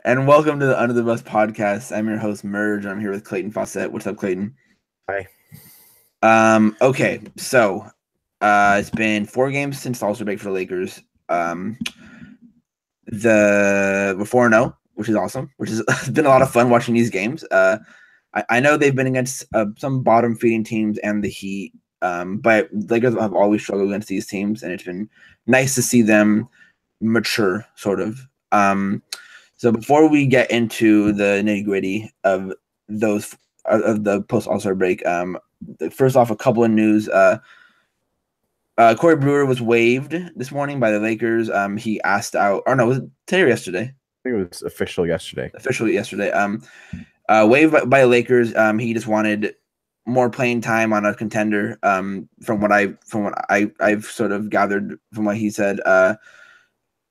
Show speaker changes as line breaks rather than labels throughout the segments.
And welcome to the Under the Bus podcast. I'm your host, Merge. I'm here with Clayton Fawcett. What's up, Clayton?
Hi.
Okay, so it's been 4 games since the All-Star break for the Lakers. We're 4-0, which is awesome, which has been a lot of fun watching these games. I know they've been against some bottom-feeding teams and the Heat, but Lakers have always struggled against these teams, and it's been nice to see them mature, sort of. So before we get into the nitty-gritty of those of the post All-Star break, first off, a couple of news. Corey Brewer was waived this morning by the Lakers. He asked out, or no, was it today or yesterday?
I think it was officially yesterday.
Waived by the Lakers. He just wanted more playing time on a contender. From what I've sort of gathered from what he said.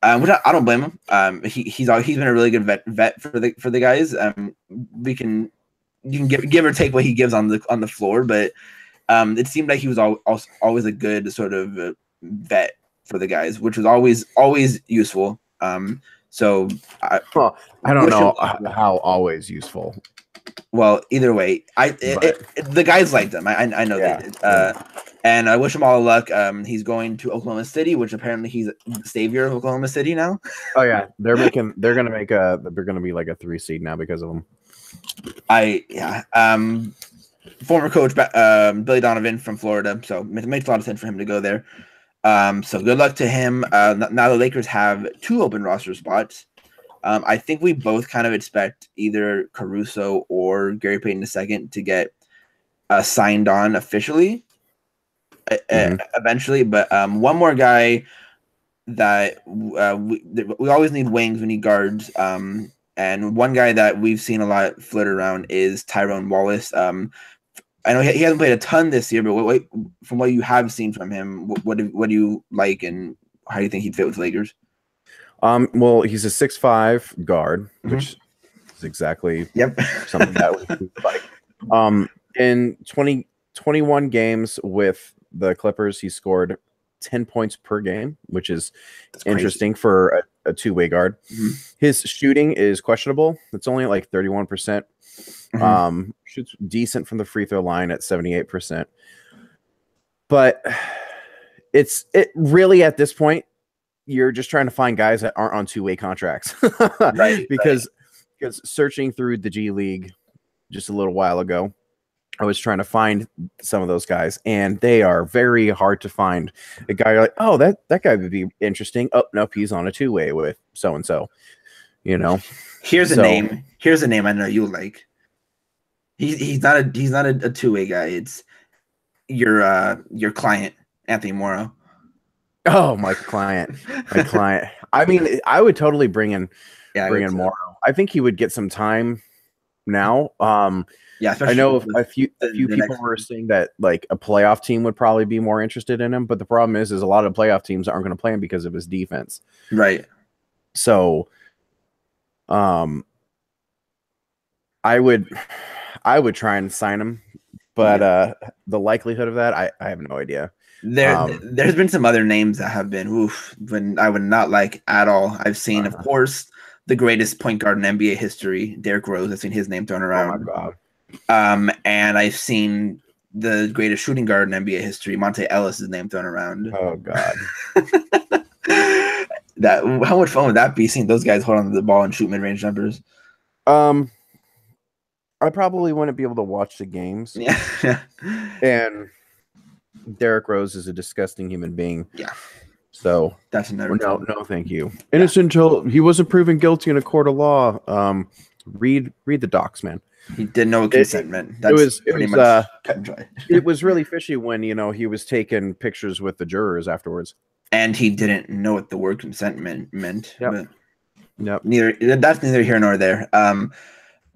Which I don't blame him. He's been a really good vet for the guys. You can give or take what he gives on the floor, but it seemed like he was always a good sort of vet for the guys, which was always useful. So
I don't know how always useful.
Well, either way, the guys liked him. I know they did. And I wish him all the luck. He's going to Oklahoma City, which apparently he's the savior of Oklahoma City now.
Oh yeah, they're gonna be like a 3 seed now because of him.
Former coach Billy Donovan from Florida, so it makes a lot of sense for him to go there. So good luck to him. Now the Lakers have 2 open roster spots. I think we both kind of expect either Caruso or Gary Payton II to get signed on officially eventually. But one more guy that we always need wings, we need guards. And one guy that we've seen a lot flirt around is Tyrone Wallace. I know he hasn't played a ton this year, but from what you have seen from him, what do you like, and how do you think he'd fit with the Lakers?
Well, he's a 6'5" guard, which is exactly something that we like. In 21 games with the Clippers, he scored 10 points per game, which is interesting for a two-way guard. His shooting is questionable. It's only like 31%. Shoots decent from the free throw line at 78%. But it really at this point, you're just trying to find guys that aren't on two-way contracts. Because searching through the G League just a little while ago, I was trying to find some of those guys, and they are very hard to find. A guy you're like, oh, that guy would be interesting. Oh, nope, he's on a two-way with so-and-so.
Here's a name I know you like. He's not a two-way guy. It's your client, Anthony Morrow.
Oh, my client. I mean, I would totally bring in Morrow. I think he would get some time now. I know a few people were saying that like a playoff team would probably be more interested in him, but the problem is a lot of playoff teams aren't going to play him because of his defense.
Right.
So, I would try and sign him, but the likelihood of that, I have no idea.
There's been some other names that have been when I would not like at all. I've seen, of course, the greatest point guard in NBA history, Derrick Rose. I've seen his name thrown around.
Oh my God.
And I've seen the greatest shooting guard in NBA history, Monte Ellis' name thrown around.
Oh God.
How much fun would that be, seeing those guys hold on to the ball and shoot mid-range jumpers?
I probably wouldn't be able to watch the games.
Yeah.
And Derrick Rose is a disgusting human being.
Yeah.
So
that's another
no, thank you. Innocent until he wasn't proven guilty in a court of law. Read the docs, man.
He didn't know what consent meant.
It was cut and dry. It was really fishy when he was taking pictures with the jurors afterwards,
and he didn't know what the word consent meant.
Yep.
That's neither here nor there.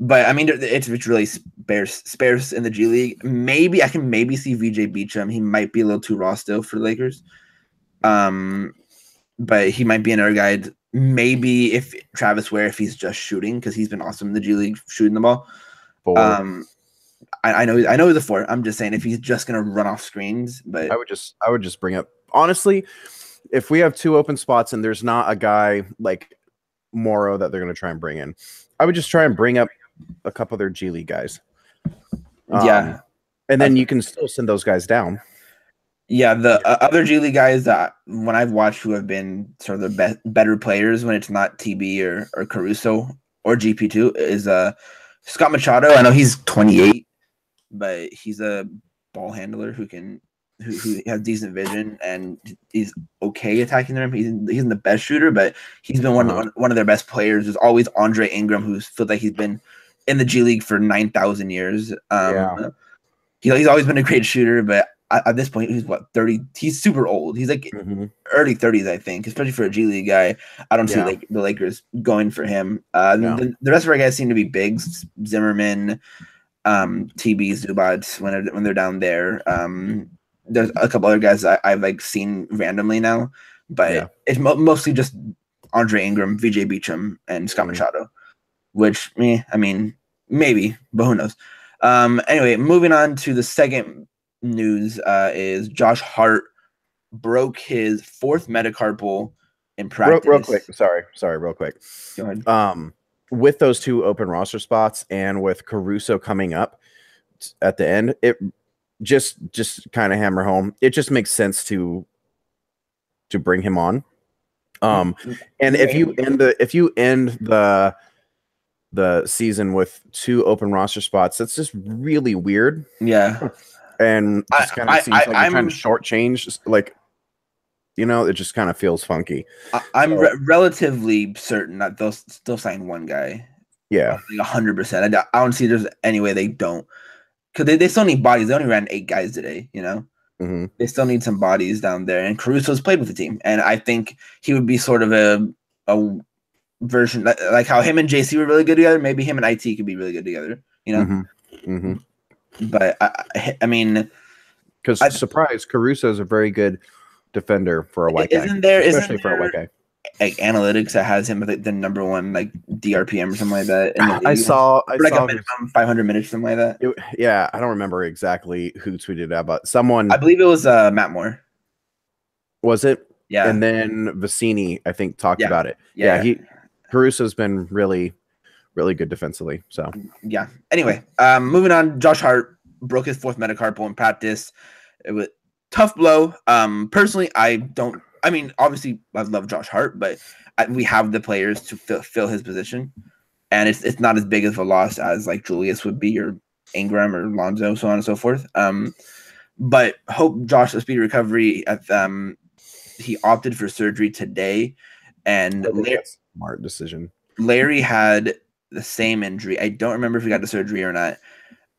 But I mean, it's really sparse in the G League. I can see VJ Beacham. He might be a little too raw still for the Lakers. But he might be another guy. Maybe if Travis Ware, if he's just shooting, because he's been awesome in the G League shooting the ball. I know he's a 4. I'm just saying if he's just gonna run off screens. But
I would just bring up, honestly, if we have 2 open spots and there's not a guy like Morrow that they're going to try and bring in. I would just try and bring up a couple of their G League guys.
Yeah.
And then you can still send those guys down.
Yeah, the other G League guys that when I've watched who have been sort of the better players when it's not TB or Caruso or GP2 is Scott Machado. I know he's 28, but he's a ball handler who has decent vision and he's okay attacking the rim. He's in the best shooter, but he's been one of their best players. There's always Andre Ingram, who feels like he's been in the G League for 9,000 years. He's always been a great shooter, but at this point, he's 30. He's super old. He's like early 30s, I think, especially for a G League guy. I don't see the Lakers going for him. The rest of our guys seem to be bigs: Zimmerman, TB, Zubats when they're down there. There's a couple other guys I've like seen randomly now, but it's mostly just Andre Ingram, VJ Beacham, and Scott Machado. Which I mean, maybe, but who knows? Anyway, moving on to the second news is Josh Hart broke his 4th metacarpal in practice.
Real quick. Sorry, real quick.
Go ahead.
With those 2 open roster spots and with Caruso coming up at the end, it just kind of hammer home. It just makes sense to bring him on. And if you end the season with 2 open roster spots, that's just really weird.
Yeah.
And just kind of seems like you're trying to shortchange, like, it just kind of feels funky.
I'm relatively certain that they'll still sign one guy.
Yeah.
Like 100%. I don't see there's any way they don't. Because they still need bodies. They only ran 8 guys today, They still need some bodies down there. And Caruso's played with the team. And I think he would be sort of a version, like how him and JC were really good together. Maybe him and IT could be really good together, But I mean,
because surprise, Caruso is a very good defender for a white guy, especially for a white guy.
Like analytics that has him with the number 1 like DRPM or something like that.
I saw
a minimum 500 minutes, something like that.
I don't remember exactly who tweeted that, but someone.
I believe it was Matt Moore.
Was it?
Yeah.
And then Vicini, I think, talked about it.
Yeah.
Caruso's been really, really good defensively. So
yeah. Anyway, moving on. Josh Hart broke his 4th metacarpal in practice. It was tough blow. Personally, obviously I love Josh Hart, but we have the players to fill his position, and it's not as big of a loss as like Julius would be, or Ingram or Lonzo, so on and so forth. But hope Josh a speedy recovery. He opted for surgery today, and
smart decision.
Larry had the same injury. I don't remember if he got the surgery or not,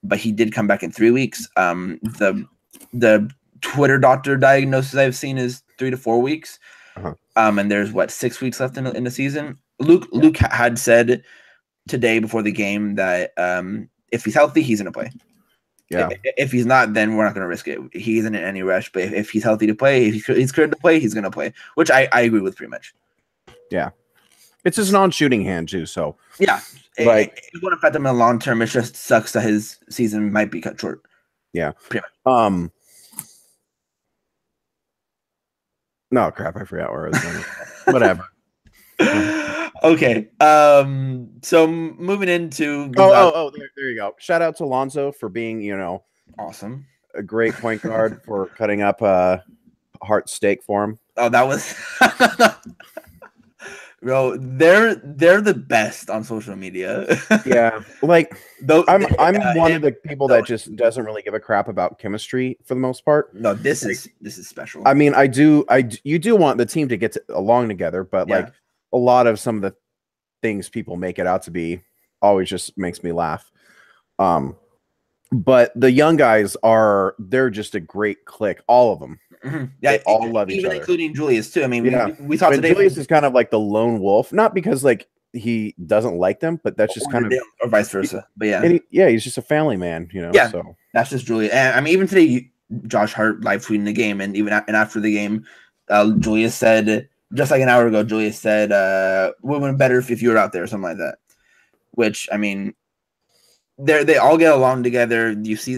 but he did come back in 3 weeks. The Twitter doctor diagnosis I've seen is 3 to 4 weeks. And there's 6 weeks left in the season. Luke had said today before the game that if he's healthy, he's going to play.
Yeah.
If he's not, then we're not going to risk it. He isn't in any rush. But if he's healthy to play, if he's cleared to play, he's going to play, which I agree with pretty much.
Yeah. It's his non-shooting hand too, so
yeah, it won't affect him in the long term. It just sucks that his season might be cut short.
Yeah, pretty much. No crap, I forgot where I was going. Whatever.
Okay. So moving into
there you go. Shout out to Lonzo for being
awesome,
a great point guard for cutting up Hart steak for him.
Oh, that was. Bro, they're the best on social media.
Yeah, like I'm one of the people that just doesn't really give a crap about chemistry for the most part.
No, this is special.
I mean, you do want the team to get along together, but like a lot of some of the things people make it out to be always just makes me laugh. But the young guys they're just a great clique, all of them.
Mm-hmm. Yeah,
they all love each other,
even including Julius too. I mean, we
thought today Julius is kind of like the lone wolf, not because like he doesn't like them, but that's just kind of
or vice versa. But
he's just a family man,
Yeah,
so
that's just Julius. And I mean, even today, Josh Hart live tweeting the game, and even after the game, Julius said just like an hour ago, Julius said, "Would have been better if you were out there," or something like that. Which I mean. They all get along together. You see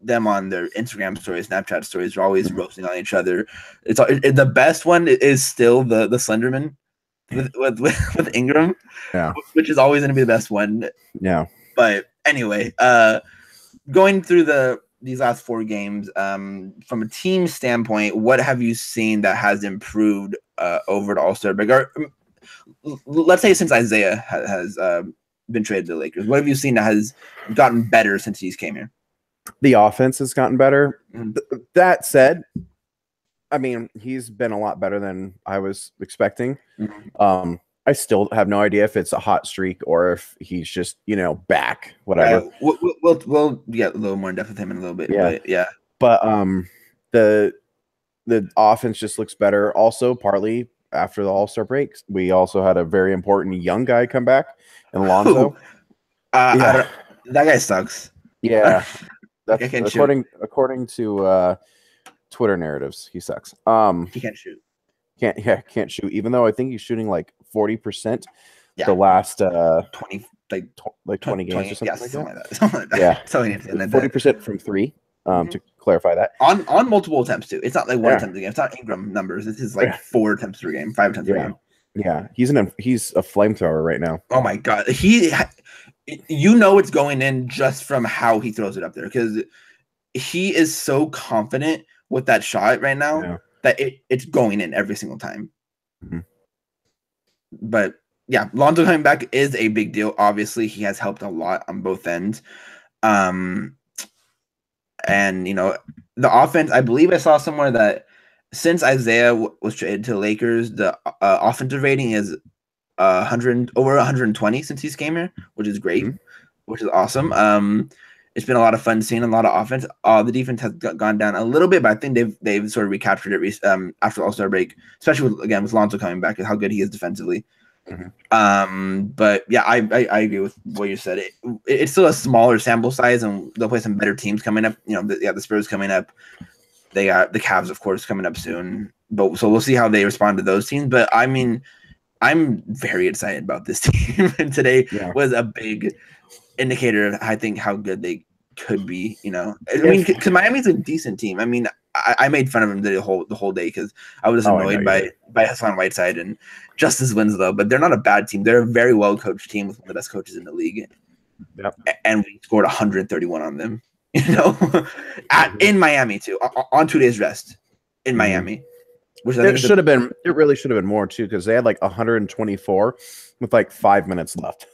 them on their Instagram stories, Snapchat stories. They're always roasting on each other. The best one is still the Slenderman with Ingram,
Yeah,
which is always going to be the best one.
yeah.
But anyway, going through these last 4 games, from a team standpoint, what have you seen that has improved over to All-Star break? Or let's say since Isaiah has been traded to the Lakers, what have you seen that has gotten better since he's came here?
The offense has gotten better.
Mhm.
That said, I mean, he's been a lot better than I was expecting.
Mhm.
I still have no idea if it's a hot streak or if he's just, back, whatever.
We'll get a little more in depth with him in a little bit.
Yeah.
But yeah.
But the offense just looks better. Also, partly after the All-Star break, we also had a very important young guy come back, and Lonzo.
That guy sucks.
Yeah. That's according to Twitter narratives, he sucks.
He can't shoot.
Can't shoot. Even though I think he's shooting like 40%.
Yeah.
The last
20
20 games or something,
something like that.
Yeah,
40%
from 3. To clarify that
on multiple attempts too. It's not like one attempt a game. It's not Ingram numbers. This is like 4 attempts per game, 5 attempts per game.
Yeah, he's a flamethrower right now.
Oh my god, it's going in just from how he throws it up there, because he is so confident with that shot right now that it's going in every single time.
Mm-hmm.
But yeah, Lonzo coming back is a big deal. Obviously, he has helped a lot on both ends. And the offense, I believe I saw somewhere that since Isaiah was traded to the Lakers, the offensive rating is over 120 since he's came here, which is great, which is awesome. It's been a lot of fun seeing a lot of offense. The defense has gone down a little bit, but I think they've sort of recaptured it after the All-Star break, especially with Lonzo coming back and how good he is defensively. But yeah, I agree with what you said. It's still a smaller sample size, and they'll play some better teams coming up. The Spurs coming up. They got the Cavs, of course, coming up soon. But so we'll see how they respond to those teams. But I mean, I'm very excited about this team, and today was a big indicator of, I think, how good they could be. I mean, because Miami's a decent team. I mean, I made fun of him the whole day because I was annoyed by Hassan Whiteside and Justice Winslow, but they're not a bad team. They're a very well coached team with one of the best coaches in the league.
Yep.
And we scored 131 on them. In Miami too, on 2 days rest in Miami, which I think
should have been. It really should have been more too, because they had like 124 with like 5 minutes left.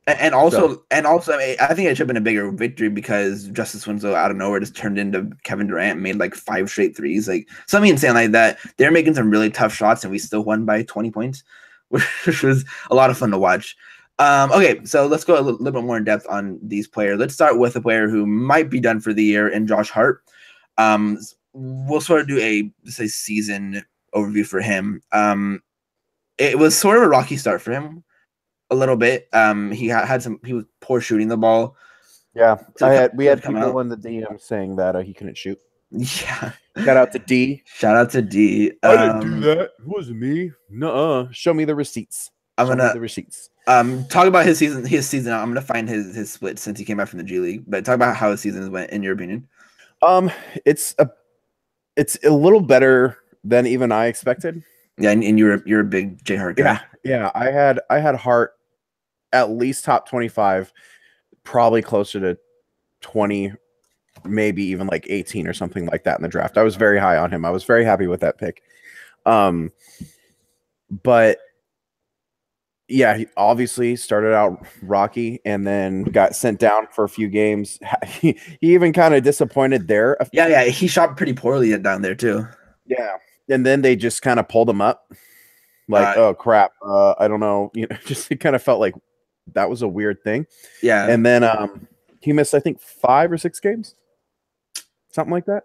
And also, I mean, I think it should have been a bigger victory because Justice Winslow out of nowhere just turned into Kevin Durant and made like 5 straight threes, like something insane like that. They're making some really tough shots, and we still won by 20 points, which was a lot of fun to watch. Okay, so let's go a little bit more in depth on these players. Let's start with a player who might be done for the year, in Josh Hart. We'll sort of do a season overview for him. It was sort of a rocky start for him. A little bit. He was poor shooting the ball.
Yeah, we had people in the DM saying that he couldn't shoot.
Yeah.
Shout out to D.
I didn't
do that. It wasn't me. Nuh-uh. Show me the receipts.
The receipts. Talk about his season. I'm gonna find his split since he came back from the G League. But talk about how his season went in your opinion.
It's a little better than even I expected.
Yeah, and you're a big J Hart guy.
Yeah. I had Hart at least top 25, probably closer to 20, maybe even like 18 or something like that in the draft. I was very high on him. I was very happy with that pick. But yeah, he obviously started out rocky and then got sent down for a few games. He even kind of disappointed there.
Yeah, he shot pretty poorly down there too.
Yeah, and then they just kind of pulled him up. Like, oh crap, I don't know. Just it kind of felt like that was a weird thing.
Yeah,
and then he missed, I think, 5 or 6 games, something like that.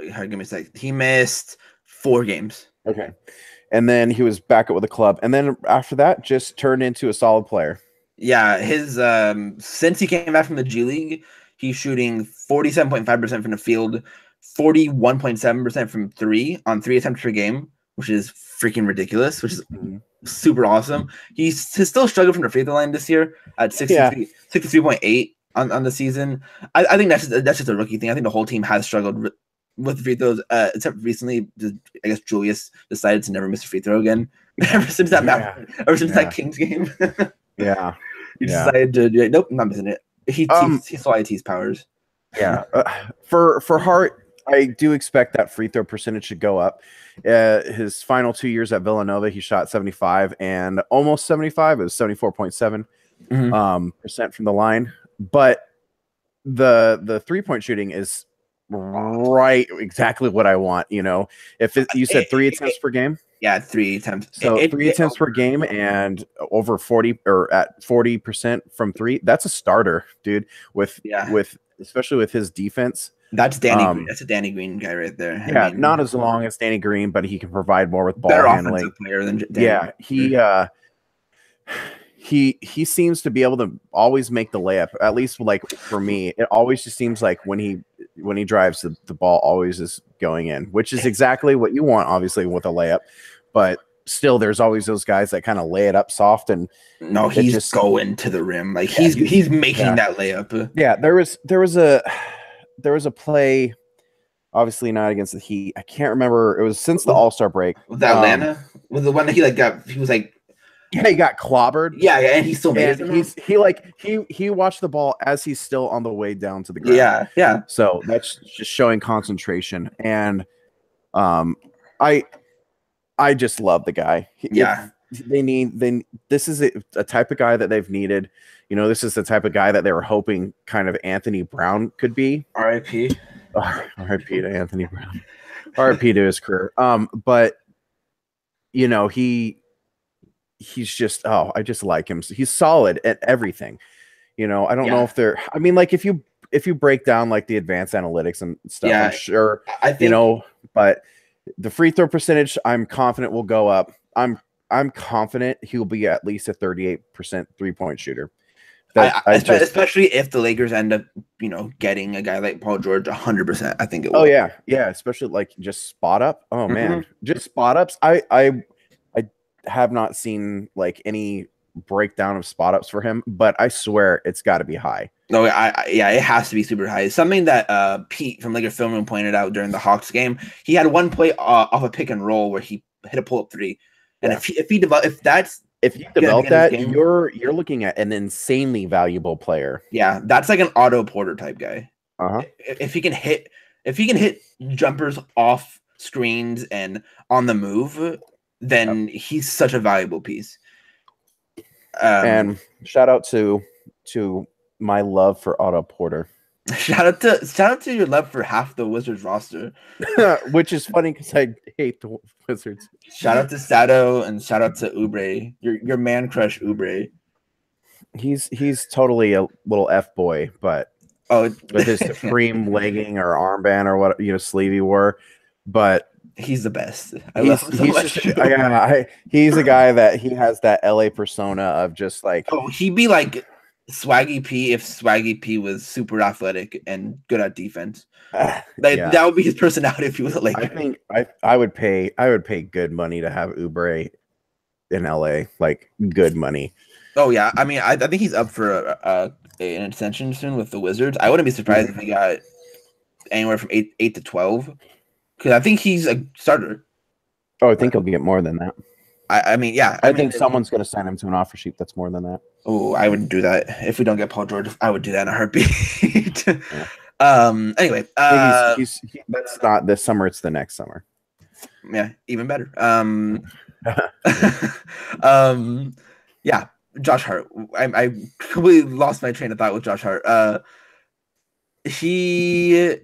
Give me a sec. He missed 4 games.
Okay. And then he was back up with the club. And then after that, just turned into a solid player.
Yeah, his since he came back from the G League, he's shooting 47.5% from the field, 41.7% from 3 on 3 attempts per game, which is freaking ridiculous, which is super awesome. He's still struggling from the free throw line this year at 63.8 on the season. I think that's just a rookie thing. I think the whole team has struggled with free throws, except recently, I guess Julius decided to never miss a free throw again. Ever since that Kings game.
Yeah.
He decided to nope, I'm not missing it. He saw IT's powers.
Yeah. For Hart, I do expect that free throw percentage should go up. His final 2 years at Villanova, he shot 75 and almost 75. It was 74.7 percent from the line. But the 3-point shooting is right exactly what I want. You know, if you said 3 attempts per game.
Yeah, 3 attempts.
So 3 attempts per game and over 40 or at 40% from 3. That's a starter, dude. With especially with his defense.
That's Danny Green. That's a Danny Green guy right there.
I mean, not as long as Danny Green, but he can provide more with ball handling.
Player than Danny
he seems to be able to always make the layup. At least like for me, it always just seems like when he drives, the ball always is going in, which is exactly what you want, obviously, with a layup. But still, there's always those guys that kind of lay it up soft and
he's just going to the rim, like he's making that layup.
Yeah, there was a play, obviously not against the Heat. I can't remember. It was since the All-Star break.
Was that Atlanta? Was the one that he was like.
Yeah, he got clobbered.
Yeah, and he still made it.
He watched the ball as he's still on the way down to the ground.
Yeah.
So that's just showing concentration, and I just love the guy.
Yeah,
this is a type of guy that they've needed. You know, this is the type of guy that they were hoping kind of Anthony Brown could be.
R.I.P.
R.I.P. to Anthony Brown. R.I.P. to his career. But you know, he's just I just like him. He's solid at everything. You know, I don't know if I mean, like if you break down like the advanced analytics and stuff, I'm sure I think, but the free throw percentage, I'm confident will go up. I'm confident he'll be at least a 38% 3-point shooter.
Especially if the Lakers end up, getting a guy like Paul George 100%. I think it will.
Oh yeah, especially like just spot up. Oh man, just spot ups. I have not seen like any breakdown of spot ups for him, but I swear it's got to be high.
No, it has to be super high. It's something that Pete from Lakers Film Room pointed out during the Hawks game. He had one play off a pick and roll where he hit a pull up 3, and if you develop that, you're looking at an insanely valuable player.
Yeah,
that's like an Otto Porter type guy. If he can hit jumpers off screens and on the move, then he's such a valuable piece.
And shout out to my love for Otto Porter.
Shout out to your love for half the Wizards roster,
which is funny because I hate the Wizards.
Shout out to Sato and shout out to Oubre, your man crush Oubre.
He's totally a little F boy, but with his Supreme legging or armband or what sleeve he wore, but
he's the best. I love him so much.
He's a guy that he has that LA persona of just like
he'd be like Swaggy P if Swaggy P was super athletic and good at defense. That would be his personality if he was a Laker.
I think I would pay good money to have Oubre in LA, like good money.
Oh yeah, I mean I think he's up for an extension soon with the Wizards. I wouldn't be surprised if he got anywhere from 8 to 12 because I think he's a starter.
Oh, I think he'll get more than that.
I mean,
I think someone's going to sign him to an offer sheet that's more than that.
Oh, I would do that if we don't get Paul George. I would do that in a heartbeat. Anyway,
that's not this summer; it's the next summer.
Yeah, even better. Yeah, Josh Hart. I completely lost my train of thought with Josh Hart. If he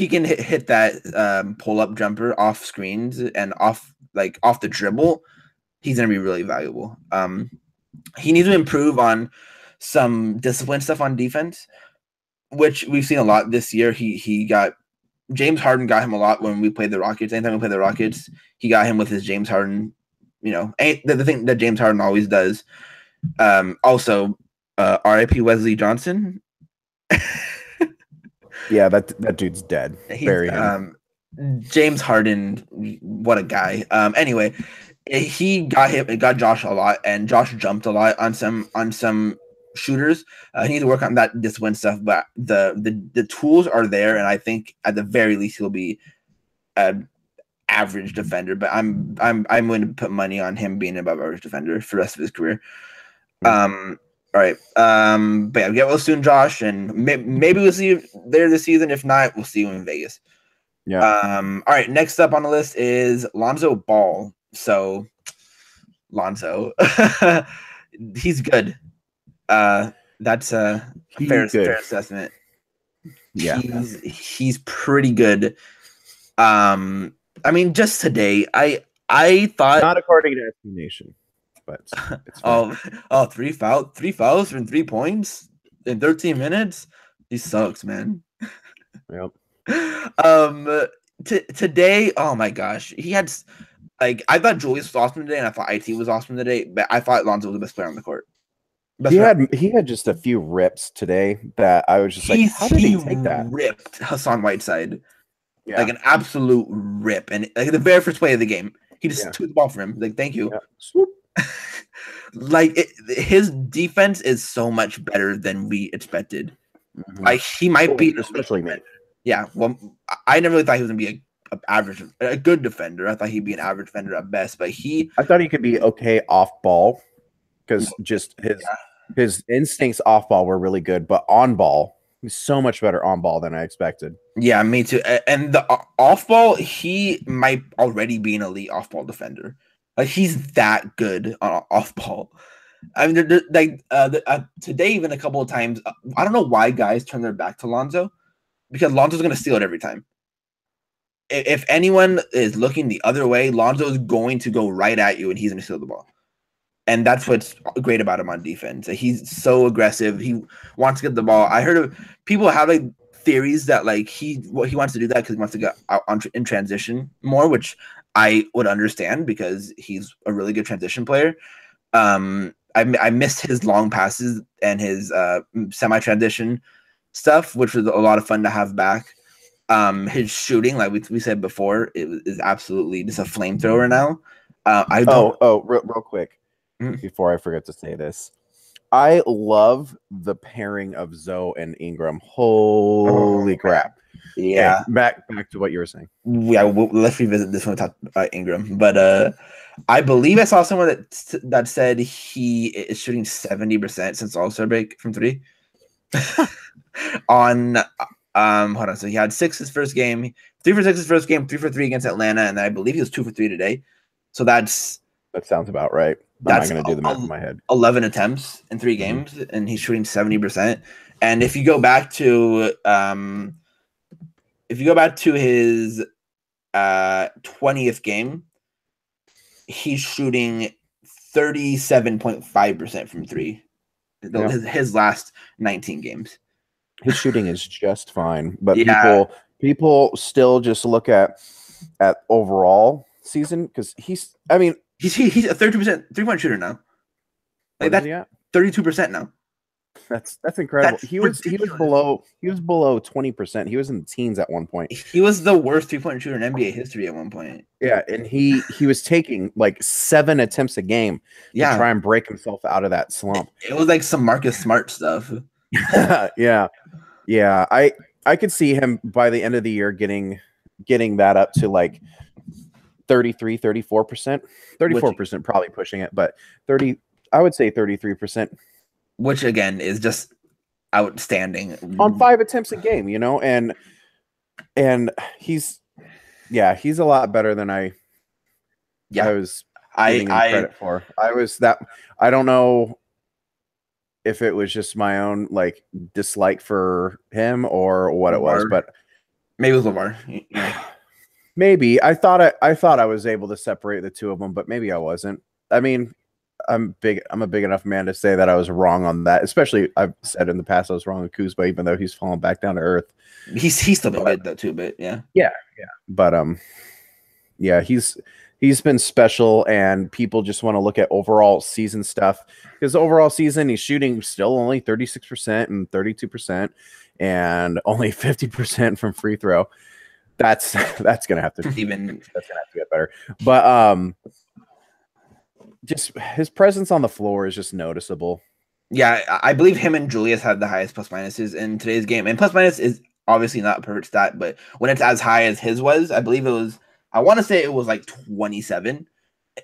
can hit that pull up jumper off screens and off the dribble, he's gonna be really valuable. He needs to improve on some discipline stuff on defense, which we've seen a lot this year. James Harden got him a lot when we played the Rockets. Anytime we played the Rockets, he got him with his James Harden, the thing that James Harden always does. Also, R.I.P. Wesley Johnson.
Yeah, that dude's dead. Bury him.
James Harden, what a guy. Anyway, he got Josh a lot, and Josh jumped a lot on some shooters. He needs to work on that discipline stuff, but the tools are there, and I think at the very least he'll be an average defender. But I'm going to put money on him being above average defender for the rest of his career. All right. But yeah, get well soon, Josh, and maybe we'll see you there this season. If not, we'll see you in Vegas.
Yeah.
All right. Next up on the list is Lonzo Ball. So Lonzo, he's good. That's a fair assessment.
Yeah,
he's pretty good. I mean, just today, I thought
not according to SB Nation, but it's
three fouls from 3 points in 13 minutes. He sucks, man.
Yep.
Today, oh my gosh, he had I thought Julius was awesome today, and I thought IT was awesome today, but I thought Lonzo was the best player on the court.
He had just a few rips today that I was just like, how did he take that?
Ripped Hassan Whiteside, like an absolute rip, and like the very first play of the game, he just took the ball from him. Like, thank you. Yeah. His defense is so much better than we expected. Mm-hmm. Like he might be,
especially me.
Yeah, well, I never really thought he was gonna be a good defender. I thought he'd be an average defender at best, but I
thought he could be okay off ball because just his instincts off ball were really good, but on ball, he's so much better on ball than I expected.
Yeah, me too. And the off ball, he might already be an elite off ball defender. Like he's that good on off ball. I mean, today even a couple of times, I don't know why guys turn their back to Lonzo, because Lonzo's going to steal it every time. If anyone is looking the other way, Lonzo is going to go right at you, and he's going to steal the ball. And that's what's great about him on defense. He's so aggressive. He wants to get the ball. I heard of people have like theories that like he wants to do that because he wants to get out in transition more, which I would understand because he's a really good transition player. I missed his long passes and his semi-transition stuff, which was a lot of fun to have back. His shooting, like we said before, is absolutely just a flamethrower now.
Real quick, before I forget to say this, I love the pairing of Zoe and Ingram. Holy crap!
Yeah,
okay, back to what you were saying.
Yeah, let's revisit this one. Talk about Ingram, but I believe I saw someone that said he is shooting 70% since All-Star break from 3. On hold on, so he had 6 his first game, 3 for 6 his first game, 3 for 3 against Atlanta, and then I believe he was 2 for 3 today. So that
sounds about right. I'm not going to do the math in my head.
11 attempts in 3 games, and he's shooting 70%. And if you go back to his 20th game, he's shooting 37.5% from 3. His last 19 games.
His shooting is just fine, but people still just look at overall season because he's a
30% 3-point shooter now. Like that's 32% now.
That's incredible. He was below 20%. He was in the teens at one point.
He was the worst 3-point shooter in NBA history at one point.
Yeah, and he was taking like 7 attempts a game to try and break himself out of that slump.
It was like some Marcus Smart stuff.
Yeah. I could see him by the end of the year getting that up to like 33, 34%. 34% probably pushing it, but I would say 33%.
Which again is just outstanding
on 5 attempts a game, and he's a lot better than I was giving him credit for. I don't know if it was just my own like dislike for him or what Lamar. It was, but
maybe it was Lamar. Yeah.
Maybe I thought I was able to separate the two of them, but maybe I wasn't. I mean, I'm a big enough man to say that I was wrong on that. Especially, I've said in the past I was wrong with Kuzma, even though he's fallen back down to earth.
He's still been good though too, but yeah.
But he's been special, and people just want to look at overall season stuff because overall season he's shooting still only 36% and 32%, and only 50% from free throw. That's gonna have to get better. But just his presence on the floor is just noticeable.
Yeah, I believe him and Julius had the highest plus minuses in today's game. And plus minus is obviously not a perfect stat, but when it's as high as his was, I believe it was, I want to say it was like 27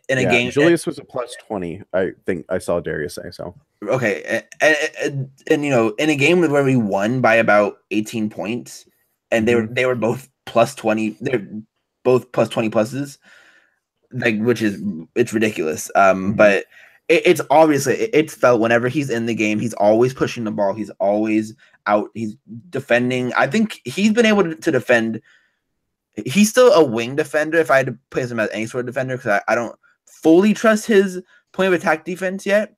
in a game.
Julius was a plus 20. I think I saw Darius say so.
Okay. And you know, in a game where we won by about 18 points and they were both plus 20, they're both plus 20 pluses, like, which is, it's ridiculous. But it's obviously, it's felt whenever he's in the game, he's always pushing the ball. He's always out. He's defending. I think he's been able to defend. He's still a wing defender if I had to place him as any sort of defender, because I don't fully trust his point of attack defense yet,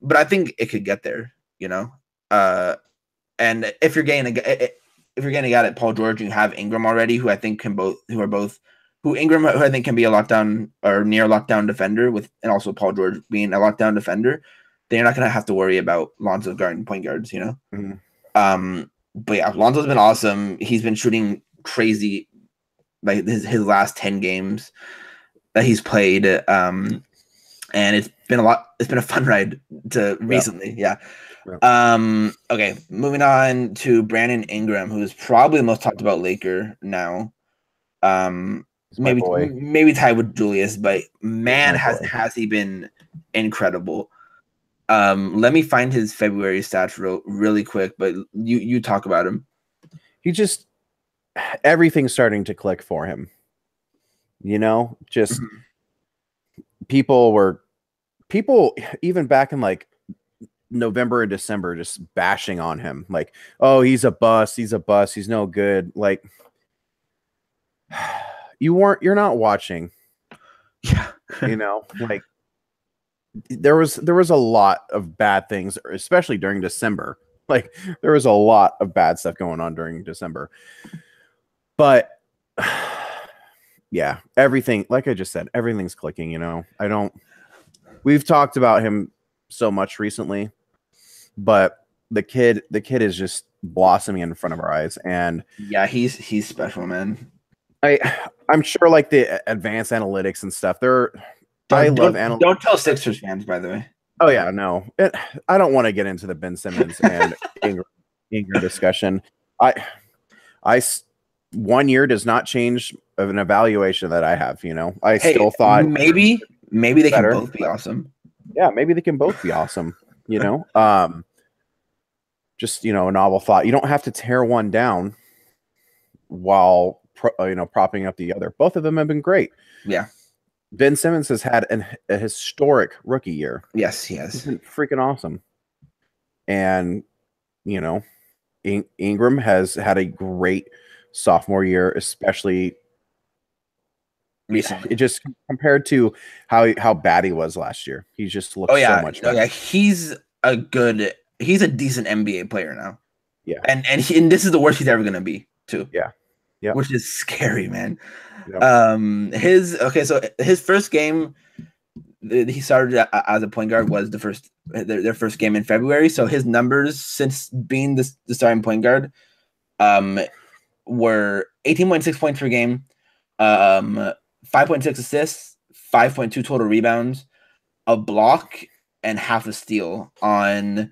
but I think it could get there, you know? And if you're getting a guy like Paul George, you have Ingram already, who I think Ingram, who I think can be a lockdown or near lockdown defender and also Paul George being a lockdown defender, then you're not going to have to worry about Lonzo guarding point guards, you know? But yeah, Lonzo's been awesome. He's been shooting crazy, like his last 10 games that he's played. And it's been a fun ride to recently. Yeah. Okay. Moving on to Brandon Ingram, who is probably the most talked about Laker now. Maybe tied with Julius, but man, has he been incredible. Let me find his February stats really quick, but you talk about him.
He just, everything's starting to click for him. You know, just people even back in like November and December just bashing on him, like, oh, he's a bust, he's no good. Like, you're not watching.
Yeah.
You know, like there was a lot of bad things, especially during December. Like there was a lot of bad stuff going on during December. But yeah, everything, like I just said, everything's clicking, you know. We've talked about him so much recently, but the kid is just blossoming in front of our eyes. And
yeah, he's special, man.
I'm sure like the advanced analytics and stuff. I love analytics. Don't
tell Sixers fans, by the way.
Oh yeah, no. I don't want to get into the Ben Simmons and Ingram discussion. 1 year does not change of an evaluation that I have, you know. I still thought
maybe they can both be awesome.
Yeah, maybe they can both be awesome, you know. Just, you know, a novel thought. You don't have to tear one down while propping up the other. Both of them have been great.
Yeah.
Ben Simmons has had a historic rookie year.
Yes, he has.
He's been freaking awesome. And, you know, Ingram has had a great sophomore year, especially
recently.
It just compared to how bad he was last year. He just looks so much better.
Oh, yeah. He's a decent NBA player now.
Yeah.
And this is the worst he's ever going to be, too.
Yeah. Yeah.
Which is scary, man.
Yep.
So his first game he started as a point guard was their first game in February. So his numbers since being the starting point guard were 18.6 points per game, 5.6 assists, 5.2 total rebounds, a block, and half a steal on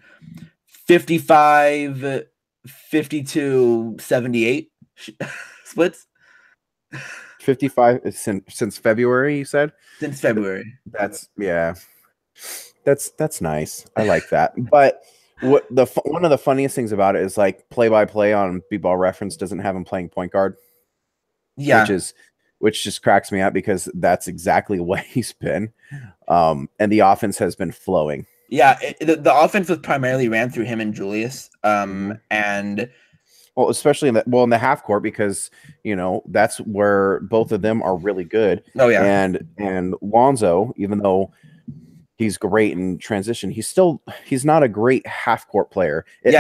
55, 52, 78 splits.
55 since February, you said?
Since February.
That's nice. I like that. But one of the funniest things about it is like play-by-play on B-Ball Reference doesn't have him playing point guard.
Yeah.
Which just cracks me up because that's exactly what he's been. And the offense has been flowing.
Yeah, the offense was primarily ran through him and Julius. And
well, especially in the half court, because you know that's where both of them are really good.
Oh yeah,
and Lonzo, even though he's great in transition, he's not a great half court player. In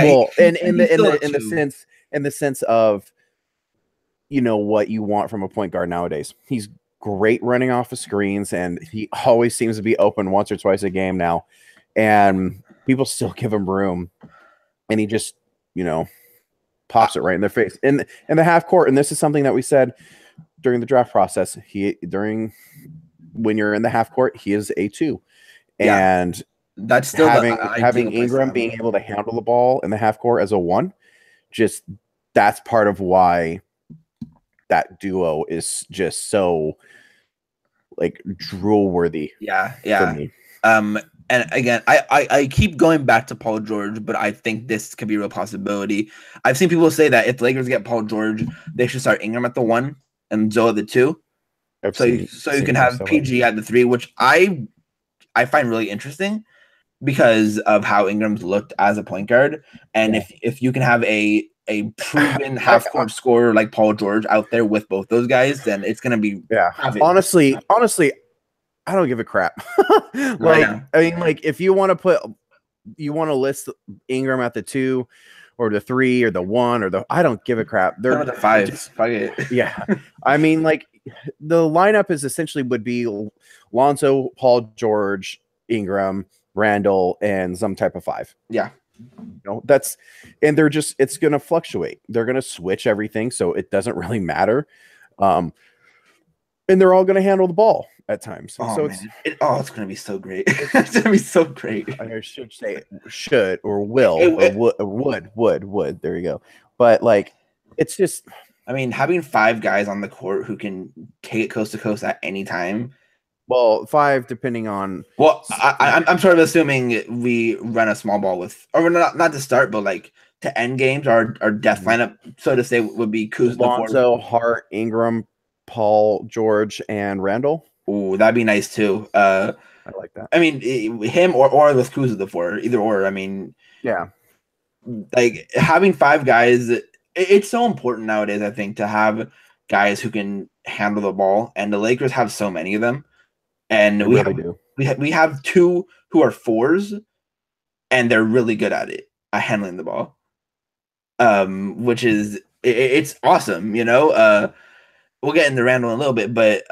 the sense of, you know, what you want from a point guard nowadays. He's great running off of screens, and he always seems to be open once or twice a game now, and people still give him room, and he just, you know, pops it right in their face in the half court. And this is something that we said during the draft process. When you're in the half court, he is a 2, and
That's still
having Ingram being able to handle the ball in the half court as a 1, just that's part of why that duo is just so like drool worthy.
Yeah.
For me.
And again, I keep going back to Paul George, but I think this could be a real possibility. I've seen people say that if the Lakers get Paul George, they should start Ingram at the 1 and Zoe at the 2. So you can have PG at the 3, which I find really interesting because of how Ingram's looked as a point guard. And if you can have a proven half court scorer like Paul George out there with both those guys, then it's gonna be
honestly, I don't give a crap. I mean, like if you want to list Ingram at the 2 or the 3 or the 1 or I don't give a crap. They're
the 5.
Yeah. I mean, like the lineup is essentially would be Lonzo, Paul George, Ingram, Randle, and some type of 5.
Yeah.
And they're just, it's going to fluctuate. They're going to switch everything. So it doesn't really matter. And they're all going to handle the ball at times.
It's going to be so great. It's going to be so great.
I should say should or will or would. There you go. But like, it's just,
I mean, having 5 guys on the court who can take it coast to coast at any time.
Well, 5 depending on.
Well, I'm sort of assuming we run a small ball with, or not to start, but like to end games. Our death lineup, so to say, would be Kuz,
Lonzo, Hart, Ingram, Paul George, and Randle.
Ooh, that'd be nice too.
I like that.
I mean, him or with Kuz at the 4, either or. I mean,
yeah,
like having 5 guys. It's so important nowadays, I think, to have guys who can handle the ball, and the Lakers have so many of them. And we have 2 who are 4s, and they're really good at it, at handling the ball. Which is it's awesome, you know. We'll get into Randle in a little bit, but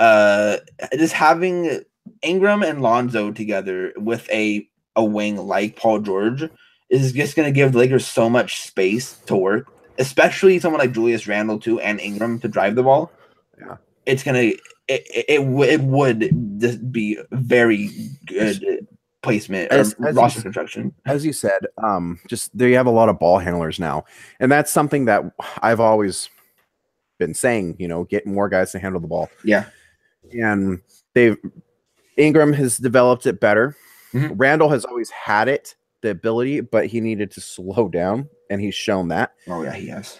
just having Ingram and Lonzo together with a wing like Paul George is just going to give the Lakers so much space to work, especially someone like Julius Randle too and Ingram to drive the ball.
Yeah,
it's gonna. It would just be very good placement or roster construction.
As you said, just they have a lot of ball handlers now, and that's something that I've always been saying. You know, get more guys to handle the ball.
Yeah,
and Ingram has developed it better.
Mm-hmm.
Randle has always had it, the ability, but he needed to slow down, and he's shown that.
Oh yeah, he has.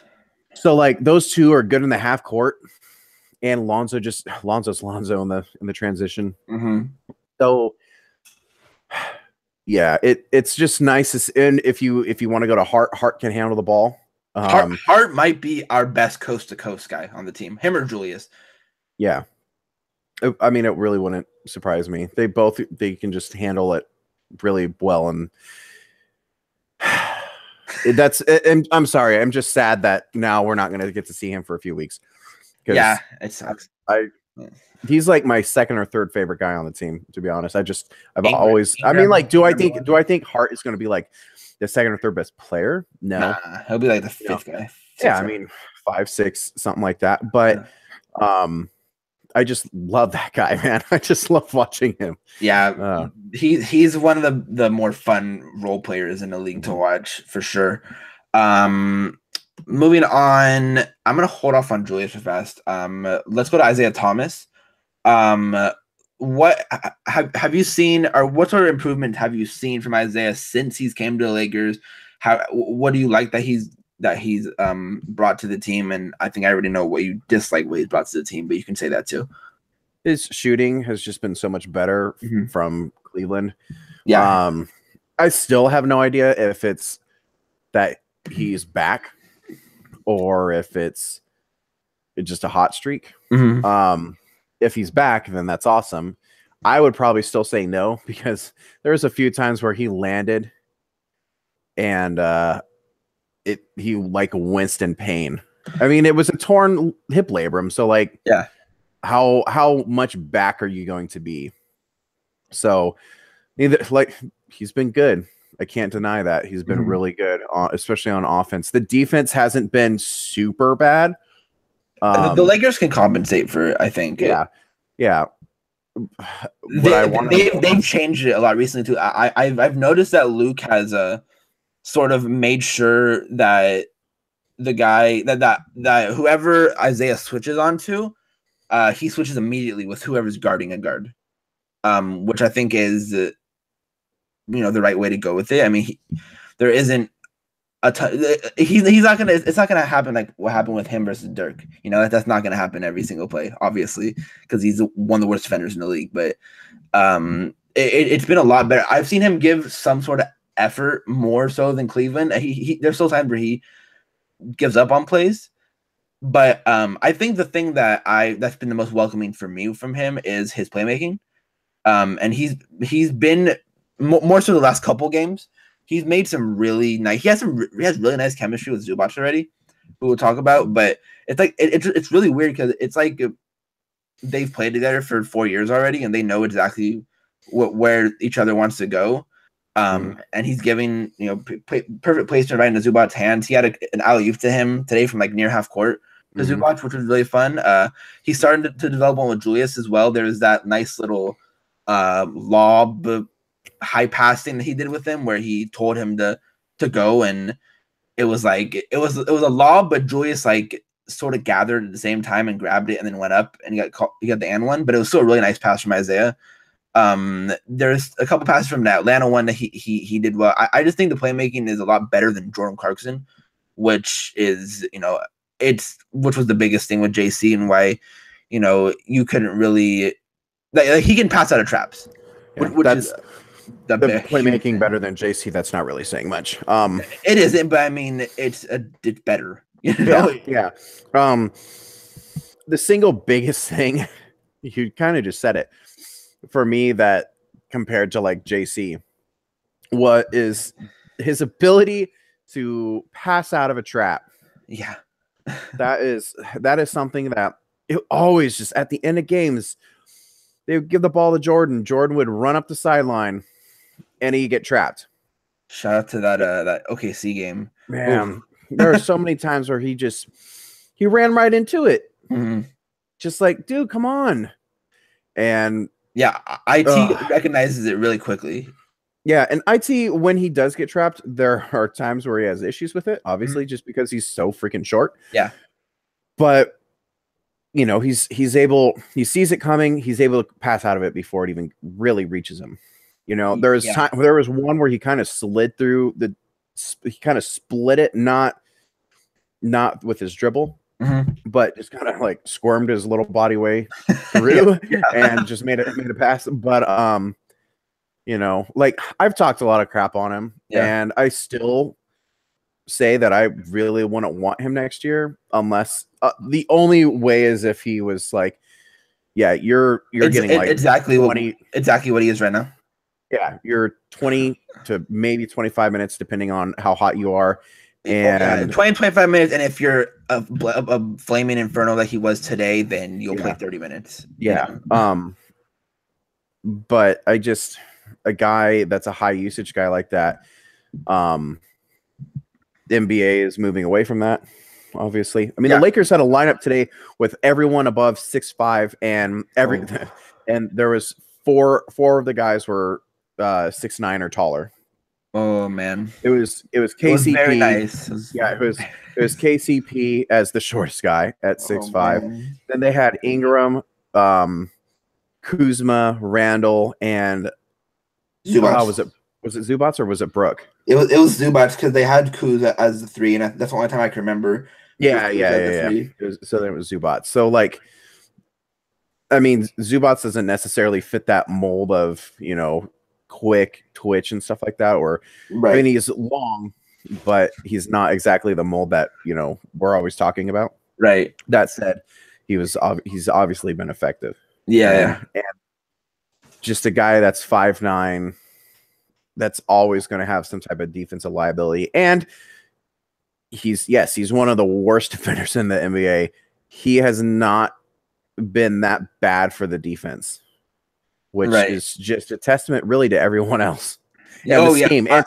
So like those 2 are good in the half court. And Lonzo's Lonzo in the transition.
Mm-hmm.
So yeah, it's just nice. And if you want to go to Hart can handle the ball.
Hart might be our best coast to coast guy on the team. Him or Julius.
Yeah. I mean, it really wouldn't surprise me. They can just handle it really well. And and I'm sorry. I'm just sad that now we're not going to get to see him for a few weeks.
Yeah, it sucks.
He's like my 2nd or 3rd favorite guy on the team, to be honest. I've always. I mean, like, do I think Hart is going to be like the 2nd or 3rd best player? No,
he'll be like the 5th guy.
Yeah, I mean 5, 6, something like that. But I just love that guy, man. I just love watching him.
Yeah, he's one of the more fun role players in the league to watch for sure. Moving on, I'm gonna hold off on Julius real fast. Let's go to Isaiah Thomas. What have you seen, or what sort of improvement have you seen from Isaiah since he's came to the Lakers? What do you like that he's brought to the team? And I think I already know what you dislike what he's brought to the team, but you can say that too.
His shooting has just been so much better from Cleveland.
Yeah.
I still have no idea if it's that he's back or if it's just a hot streak. If he's back, then that's awesome. I would probably still say no, because there's a few times where he landed and he like winced in pain. I mean, it was a torn hip labrum, so like,
yeah,
how much back are you going to be? So like, he's been good. I can't deny that he's been really good, especially on offense. The defense hasn't been super bad.
The Lakers can compensate for it, I think.
Yeah.
they've changed it a lot recently too. I've noticed that Luke has sort of made sure that the guy that whoever Isaiah switches onto, he switches immediately with whoever's guarding a guard, which I think is the right way to go with it. I mean, there isn't a ton. He's not gonna. It's not gonna happen like what happened with him versus Dirk. That's not gonna happen every single play, obviously, because he's one of the worst defenders in the league. But it's been a lot better. I've seen him give some sort of effort more so than Cleveland. There's still times where he gives up on plays, but I think the thing that's been the most welcoming for me from him is his playmaking. And he's been more so the last couple games. He's made some really nice. He has really nice chemistry with Zubac already, who we'll talk about. But it's like it's really weird because it's like they've played together for 4 years already, and they know exactly where each other wants to go. And he's giving perfect placement right into Zubac's hands. He had an alley-oop to him today from like near half court to Zubac, which was really fun. He started to develop one with Julius as well. There was that nice little lob high pass thing that he did with him where he told him to go, and it was a lob, but Julius like sort of gathered at the same time and grabbed it and then went up and he got the and one, but it was still a really nice pass from Isaiah. There's a couple passes from that Atlanta one that he did well. I just think the playmaking is a lot better than Jordan Clarkson, which is which was the biggest thing with JC and why you couldn't really like he can pass out of traps.
Yeah,
which is
the playmaking better than JC. That's not really saying much.
It isn't, but I mean it's better.
Yeah. The single biggest thing, you kind of just said it for me, that compared to like JC, what is his ability to pass out of a trap.
Yeah.
that is something that it always just at the end of games, they would give the ball to Jordan. Jordan would run up the sideline and he'd get trapped.
Shout out to that OKC game.
Man, there are so many times where he ran right into it.
Mm-hmm.
Just like, dude, come on. And
yeah, IT recognizes it really quickly.
Yeah, and IT, when he does get trapped, there are times where he has issues with it, obviously, just because he's so freaking short.
Yeah.
But he sees it coming, he's able to pass out of it before it even really reaches him. There was one where he kind of slid through he kind of split it, not with his dribble, but just kind of like squirmed his little body way through and just made a pass. But like I've talked a lot of crap on him, and I still say that I really wouldn't want him next year unless the only way is if he was like, you're getting like
exactly 20, exactly what he is right now.
Yeah, you're 20 to maybe 25 minutes depending on how hot you are. And
20, 25 minutes, and if you're a flaming inferno like he was today, then you'll play 30 minutes.
Yeah. But a guy that's a high usage guy like that, the NBA is moving away from that, obviously. I mean, the Lakers had a lineup today with everyone above 6'5", and and there was four of the guys were 6'9" or taller.
Oh man,
it was KCP.
It was very nice.
It was KCP as the shortest guy at 6'5". Then they had Ingram, Kuzma, Randle, and
Zubac.
Was it Zubac or was it Brook?
It was Zubac because they had Kuz as the 3, and that's the only time I can remember.
Yeah. So then it was Zubac. So like, I mean, Zubac doesn't necessarily fit that mold of quick twitch and stuff like that. Or I mean, he's long, but he's not exactly the mold that we're always talking about.
Right.
That said, he's obviously been effective.
Yeah.
And just a guy that's 5'9", that's always going to have some type of defensive liability. And he's one of the worst defenders in the NBA. He has not been that bad for the defense, which is just a testament really to everyone else. Team and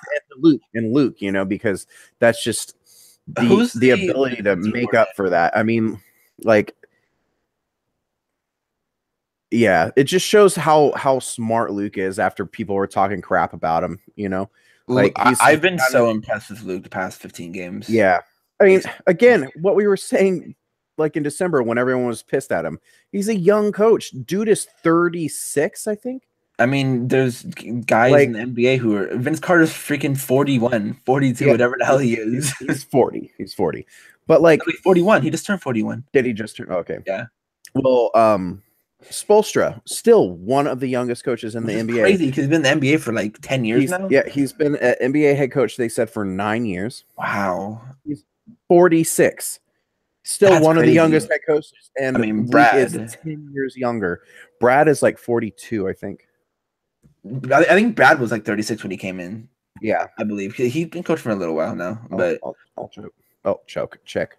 Luke, because that's just the ability to make up for that. I mean, like Yeah, it just shows how smart Luke is after people were talking crap about him, you know? Like
I've been so impressed with Luke the past 15 games.
Yeah. I mean, again, what we were saying like in December when everyone was pissed at him. He's a young coach. Dude is 36, I think.
I mean, there's guys in the NBA who are Vince Carter's freaking 41, 42, whatever the hell he is.
He's 40. He's 40. But like
41. He just turned 41.
Did he just turn? Okay.
Yeah.
Well, Spoelstra, still one of the youngest coaches in the NBA.
Crazy because he's been in the NBA for like 10 years now.
Yeah, he's been an NBA head coach, they said, for 9 years.
Wow.
He's 46. Still one of the youngest head coaches. And
I mean, Brad
is 10 years younger. Brad is like 42, I think.
I think Brad was like 36 when he came in.
Yeah.
I believe. He's been coaching for a little while now. But
I'll choke. Oh, check.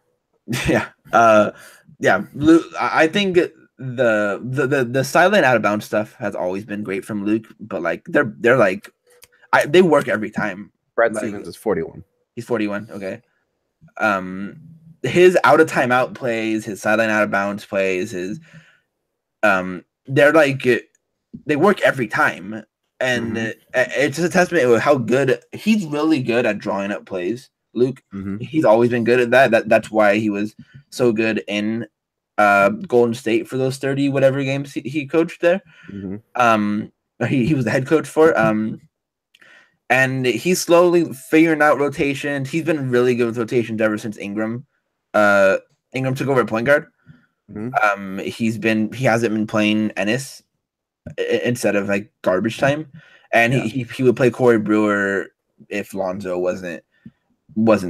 Yeah. Yeah. I think the sideline out of bounds stuff has always been great from Luke, but like they're like they work every time.
Brad Stevens is 41.
He's 41. Okay. His out of timeout plays, his sideline out of bounds plays, his they're like they work every time, and it's just a testament to how good he's really good at drawing up plays. Luke, he's always been good at that. That's why he was so good in Golden State for those 30 whatever games he coached there. He was the head coach for and he's slowly figuring out rotations. He's been really good with rotations ever since Ingram took over at point guard. He hasn't been playing Ennis instead of like garbage time, and he would play Corey Brewer if Lonzo wasn't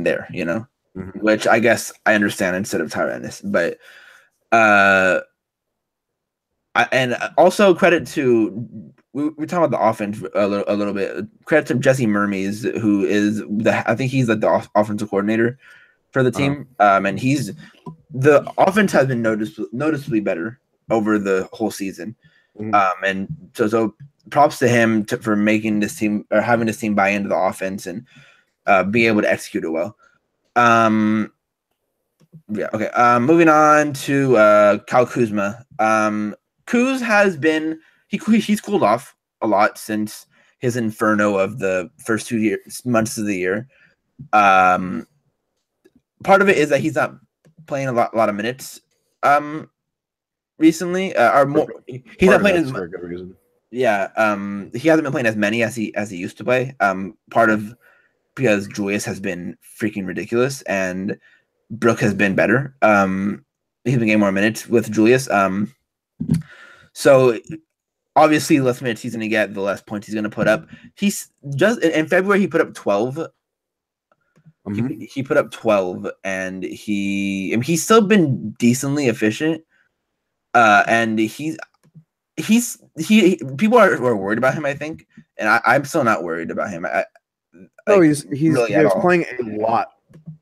there, you know, which I guess I understand instead of Tyra Ennis, but and also credit to we're talking about the offense a little bit. Credit to Jesse Mermes, who is I think he's like the offensive coordinator for the team, and the offense has been noticeably better over the whole season, and so props to him for making this team or having this team buy into the offense and be able to execute it well. Yeah. Okay. Moving on to Kyle Kuzma. Kuz has been he's cooled off a lot since his inferno of the first 2 months of the year. Part of it is that he's not playing a lot of minutes. Recently, or more, he's not playing for a good reason. Yeah. He hasn't been playing as many as he used to play. Part of because Julius has been freaking ridiculous and Brooke has been better. He's been getting more minutes with Julius. So obviously, the less minutes he's going to get, the less points he's going to put up. He's just in February he put up 12. He put up 12, and he's still been decently efficient. And people are worried about him, I think, and I'm still not worried about him.
He was playing a lot.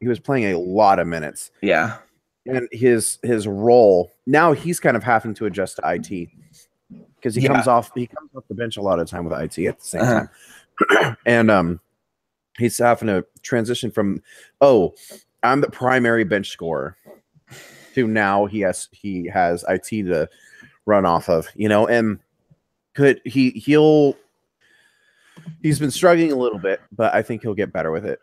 He was playing a lot of minutes.
Yeah.
And his role now he's kind of having to adjust to IT because he comes off the bench a lot of time with IT at the same time. And he's having to transition from I'm the primary bench scorer to now he has IT to run off of, you know, and he's been struggling a little bit, but I think he'll get better with it.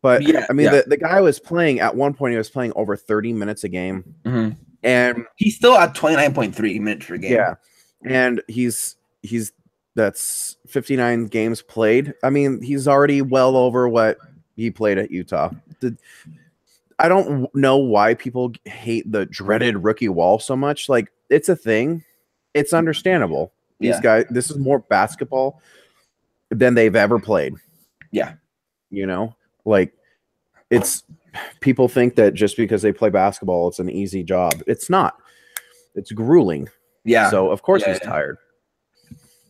But I mean, the guy was playing at one point. He was playing over 30 minutes a game, and
he's still at 29.3 minutes per game.
Yeah, and that's 59 games played. I mean, he's already well over what he played at Utah. I don't know why people hate the dreaded rookie wall so much. Like, it's a thing. It's understandable. These guys, this is more basketball than they've ever played.
Yeah,
you know. Like, it's people think that just because they play basketball, it's an easy job. It's not. It's grueling.
Yeah.
So of course he's tired.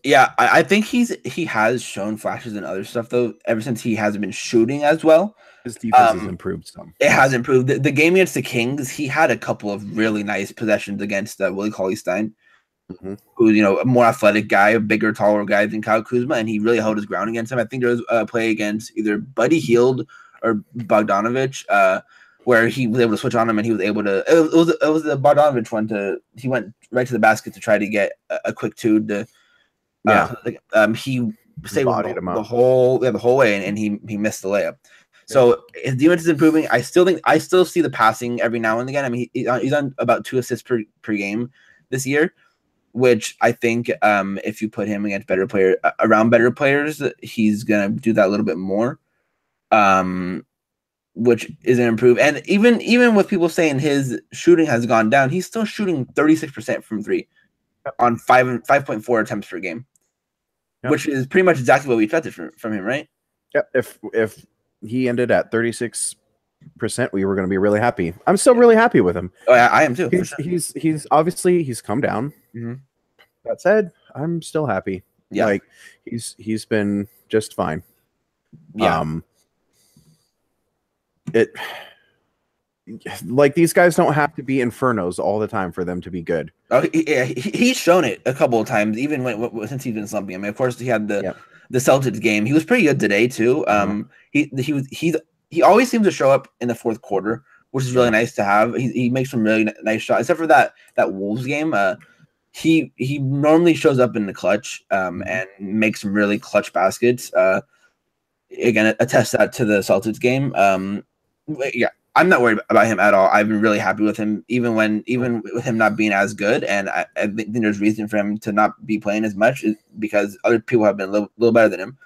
Yeah, I think he has shown flashes and other stuff though. Ever since he hasn't been shooting as well,
his defense has improved some.
It has improved. The game against the Kings, he had a couple of really nice possessions against Willie Cauley-Stein, who's a more athletic guy, a bigger, taller guy than Kyle Kuzma, and he really held his ground against him. I think there was a play against either Buddy Hield or Bogdanovich where he was able to switch on him and he was able to. It was the Bogdanovich one he went right to the basket to try to get a quick two to. He stayed with the whole way and he missed the layup. So his defense is improving. I still see the passing every now and again. I mean, he's on about 2 assists per game this year, which I think if you put him against around better players, he's gonna do that a little bit more. Which is an improve. And even with people saying his shooting has gone down, he's still shooting 36% from 3 on 5.4 attempts per game, which is pretty much exactly what we expected from him, right?
Yeah. If he ended at 36%, we were going to be really happy. I'm still really happy with him.
Oh, yeah, I am too.
He's obviously he's come down.
Mm-hmm.
That said, I'm still happy.
Yeah,
like he's been just fine.
Yeah.
Like these guys don't have to be infernos all the time for them to be good.
Oh, yeah, he's shown it a couple of times, even since he's been slumping. I mean, of course, he had the Celtics game. He was pretty good today too. He always seems to show up in the fourth quarter, which is really nice to have. He makes some really nice shots, except for that Wolves game. He normally shows up in the clutch and makes some really clutch baskets. Again, attest that to the Celtics game. Yeah, I'm not worried about him at all. I've been really happy with him, even with him not being as good. And I think there's reason for him to not be playing as much because other people have been a little better than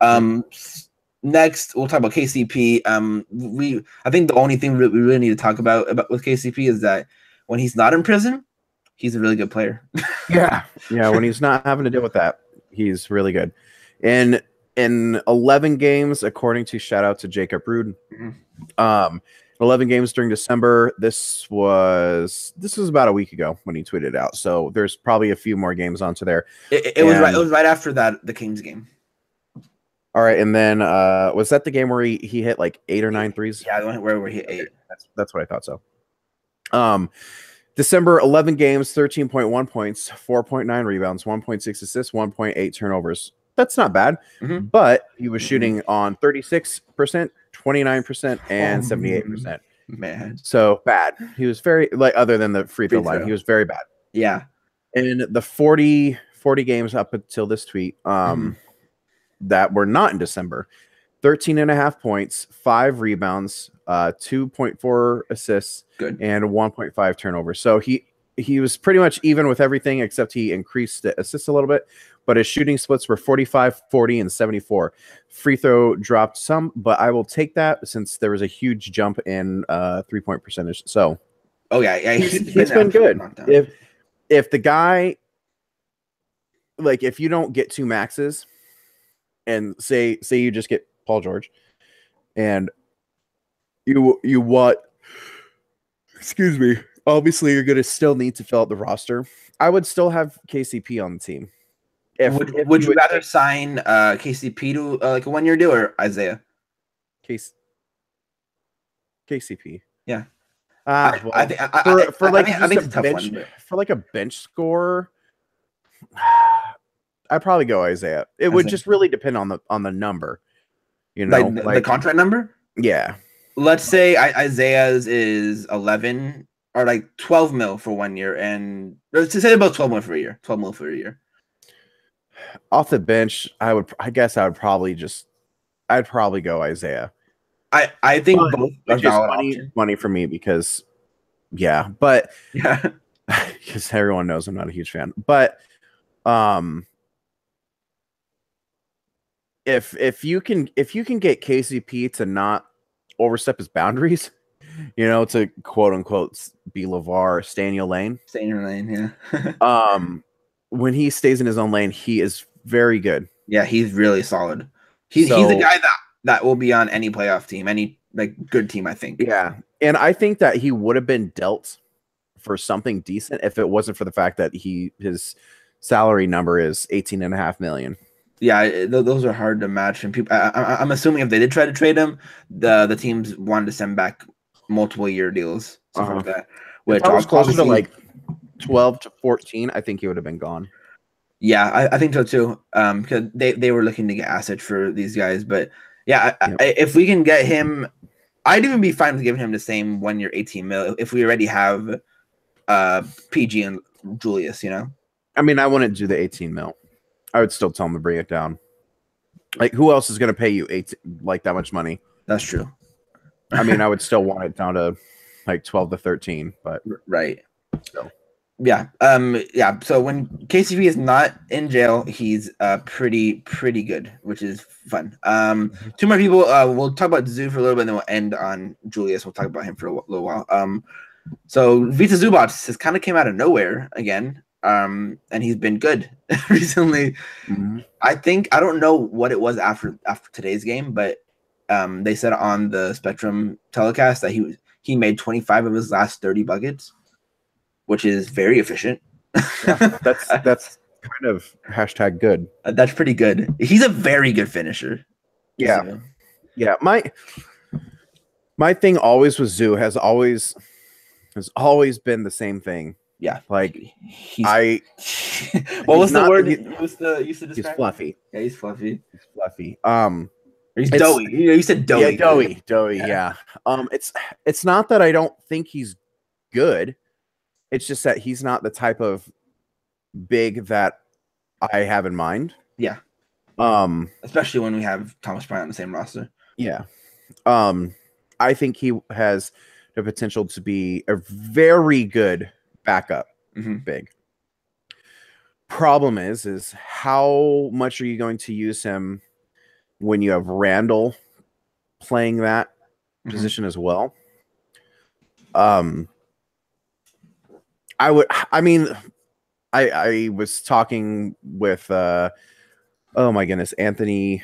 him. Next, we'll talk about KCP. I think the only thing we really need to talk about with KCP is that when he's not in prison, he's a really good player.
Yeah. When he's not having to deal with that, he's really good. And in 11 games, according to shout out to Jacob Ruden, 11 games during December. This was about a week ago when he tweeted it out. So there's probably a few more games onto there.
It was right after the Kings game.
All right, and then was that the game where he hit like 8 or 9 threes?
Yeah, the one where he hit 8.
That's what I thought so. December, 11 games, 13.1 points, 4.9 rebounds, 1.6 assists, 1.8 turnovers. That's not bad, but he was shooting on 36%, 29%, and 78%.
Man,
so bad. He was very other than the free throw line, he was very bad.
Yeah,
in the 40 games up until this tweet, that were not in December, 13.5 points, 5 rebounds, 2.4 assists, and 1.5 turnovers. So he was pretty much even with everything except he increased the assists a little bit, but his shooting splits were 45, 40, and 74. Free throw dropped some, but I will take that since there was a huge jump in 3-point percentage. So, he's been good. If the guy, if you don't get 2 maxes, and say you just get Paul George, and you what? Excuse me. Obviously, you're going to still need to fill out the roster. I would still have KCP on the team.
Would you rather sign KCP to a 1-year deal or Isaiah?
KCP.
Yeah.
I think it's a tough one. For a bench scorer, I'd probably go Isaiah. It would just really depend on the number.
The contract number?
Yeah.
Let's say Isaiah's is 11 or 12 mil for 1 year, and let's say about 12 mil for a year. 12 mil for a year.
Off the bench, I'd probably go Isaiah.
I think both are
valid money for me because because everyone knows I'm not a huge fan. But if you can get KCP to not overstep his boundaries, to quote unquote be LeVar, stay in your lane.
Stay in your lane, yeah.
When he stays in his own lane, he is very good.
Yeah, he's really solid. He's a guy that will be on any playoff team, any good team, I think.
Yeah, and I think that he would have been dealt for something decent if it wasn't for the fact that his salary number is $18.5 million.
Yeah, those are hard to match, and people. I'm assuming if they did try to trade him, the teams wanted to send back multiple year deals, stuff like that. Which
was closer to 12 to 14, I think he would have been gone.
Yeah, I think so too. Because they were looking to get assets for these guys, but if we can get him I'd even be fine with giving him the same 1 year, 18 mil if we already have PG and Julius. You know,
I mean, I wouldn't do the 18 mil. I would still tell him to bring it down. Like, who else is going to pay you like that much money?
That's true.
I mean, I would still want it down to like 12 to 13, but
right.
So.
Yeah. Yeah. So when KCP is not in jail, he's pretty good, which is fun. Two more people. We'll talk about Zoo for a little bit, and then we'll end on Julius. We'll talk about him for a little while. So Vita Zubats has kind of came out of nowhere again. And he's been good recently.
Mm-hmm.
I don't know what it was after today's game, but they said on the Spectrum telecast that he made 25 of his last 30 buckets, which is very efficient.
Yeah, that's kind of hashtag good.
That's pretty good. He's a very good finisher.
Yeah. So. Yeah. My thing always with Zoo has always been the same thing.
Yeah.
Like
what was the word you used to describe?
He's fluffy.
Yeah, he's fluffy.
He's fluffy.
He's doughy. You said doughy.
Yeah, doughy. Yeah. It's not that I don't think he's good. It's just that he's not the type of big that I have in mind.
Yeah. Especially when we have Thomas Bryant on the same roster.
Yeah. I think he has the potential to be a very good backup big. Problem is how much are you going to use him when you have Randle playing that position as well? I was talking with oh my goodness, Anthony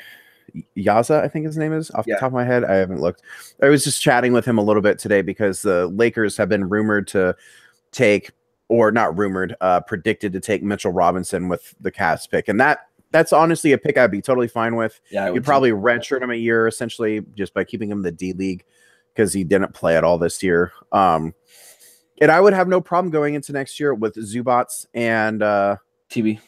Yaza, I think his name is, off the top of my head. I haven't looked. I was just chatting with him a little bit today because the Lakers have been rumored to take, or not rumored, predicted to take Mitchell Robinson with the Cavs pick. And that's honestly a pick I'd be totally fine with.
Yeah,
you'd probably redshirt him a year essentially just by keeping him in the D League because he didn't play at all this year. And I would have no problem going into next year with Zubats and
TB.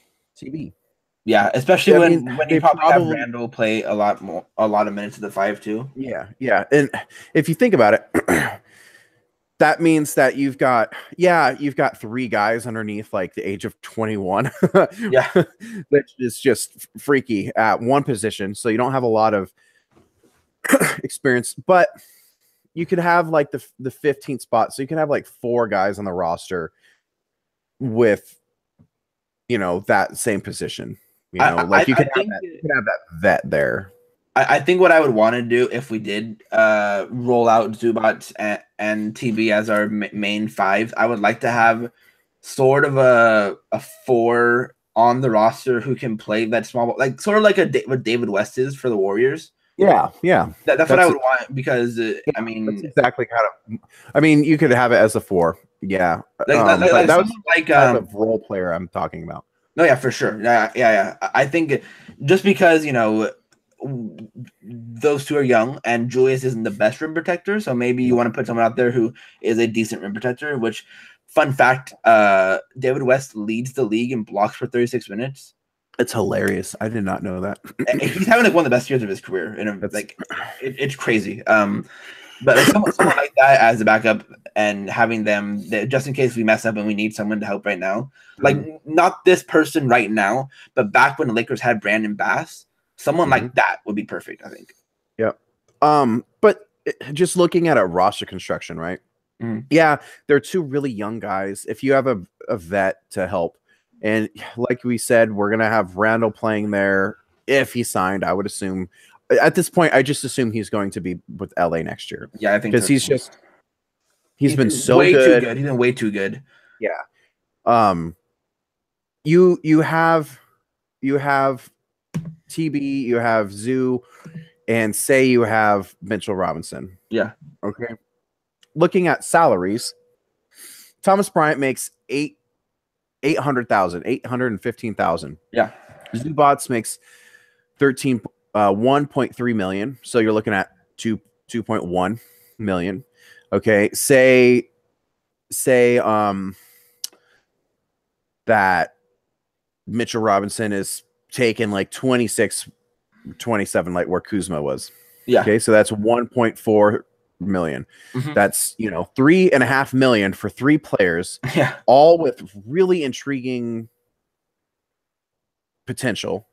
Yeah,
especially when you probably have Randle play a lot of minutes of the 5 too.
Yeah. And if you think about it, that means that you've got 3 guys underneath like the age of 21.
Yeah.
That is just freaky at one position. So you don't have a lot of experience, but you could have like the 15th spot. So you can have like 4 guys on the roster with, that same position. You could have that vet there.
I think what I would want to do if we did roll out Zubats and TB as our main 5, I would like to have sort of a 4 on the roster who can play that small ball, like sort of like what David West is for the Warriors.
Yeah.
That's what I would want because I mean,
that's exactly kind of. I mean, you could have it as a 4. Yeah,
that was like
the type of role player I'm talking about.
No, yeah, for sure. Yeah. I think just because those two are young and Julius isn't the best rim protector, so maybe you want to put someone out there who is a decent rim protector. Which, fun fact, David West leads the league in blocks for 36 minutes.
It's hilarious. I did not know that.
He's having like one of the best years of his career. It's crazy. But like someone like that as a backup and having them just in case we mess up and we need someone to help right now, like not this person right now, but back when the Lakers had Brandon Bass, someone like that would be perfect, I think.
Yeah. But just looking at a roster construction, right? Yeah, there are 2 really young guys. If you have a vet to help, and like we said, we're gonna have Randle playing there if he signed. I would assume at this point, I just assume he's going to be with LA next year.
Yeah, I think
because he's been so
way
good.
Too good. He's been way too good.
Yeah. You have TB, you have Zoo, and say you have Mitchell Robinson.
Yeah.
Okay. Looking at salaries, Thomas Bryant makes $815,000.
Yeah.
Zubats makes 1.3 million. So you're looking at 2.1 million. Okay. Say that Mitchell Robinson is taking like 26, 27, like where Kuzma was.
Yeah.
Okay. So that's 1.4 million.
Mm-hmm.
That's, you know, $3.5 million for 3 players,
Yeah,
all with really intriguing potential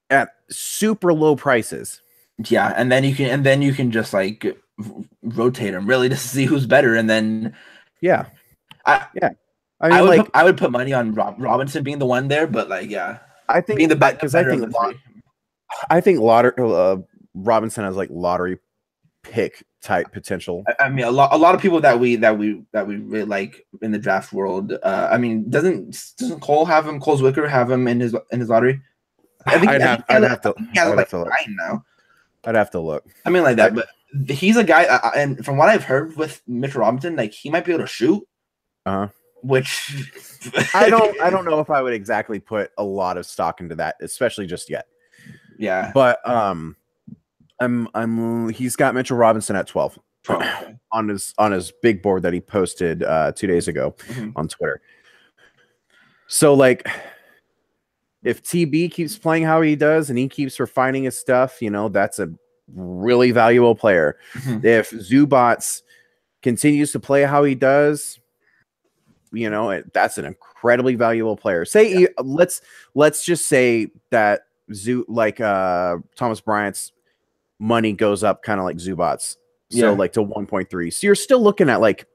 at super low prices.
yeah, and then you can just like rotate them really to see who's better, and then
Yeah,
I
yeah. I mean, like,
I would put money on Robinson being the one there, but like, yeah,
I think
being the
because
better of the three.
I think Robinson has like lottery pick type potential.
I mean, a lot of people that we really like in the draft world. I mean, doesn't Cole have him? Cole Zwicker have him in his lottery?
I'd have to
he has like
look.
9 now.
I'd have to look.
I mean, like that, but he's a guy, and from what I've heard with Mitchell Robinson, like he might be able to shoot. Which
I don't know if I would exactly put a lot of stock into that, especially just yet.
Yeah,
but he's got Mitchell Robinson at 12
okay.
on his big board that he posted 2 days ago on Twitter. So like, if TB keeps playing how he does and he keeps refining his stuff, you know, that's a really valuable player. If Zubats continues to play how he does, you know, that's an incredibly valuable player. Say let's just say that Thomas Bryant's money goes up kind of like Zubats, so like to 1.3. So you're still looking at like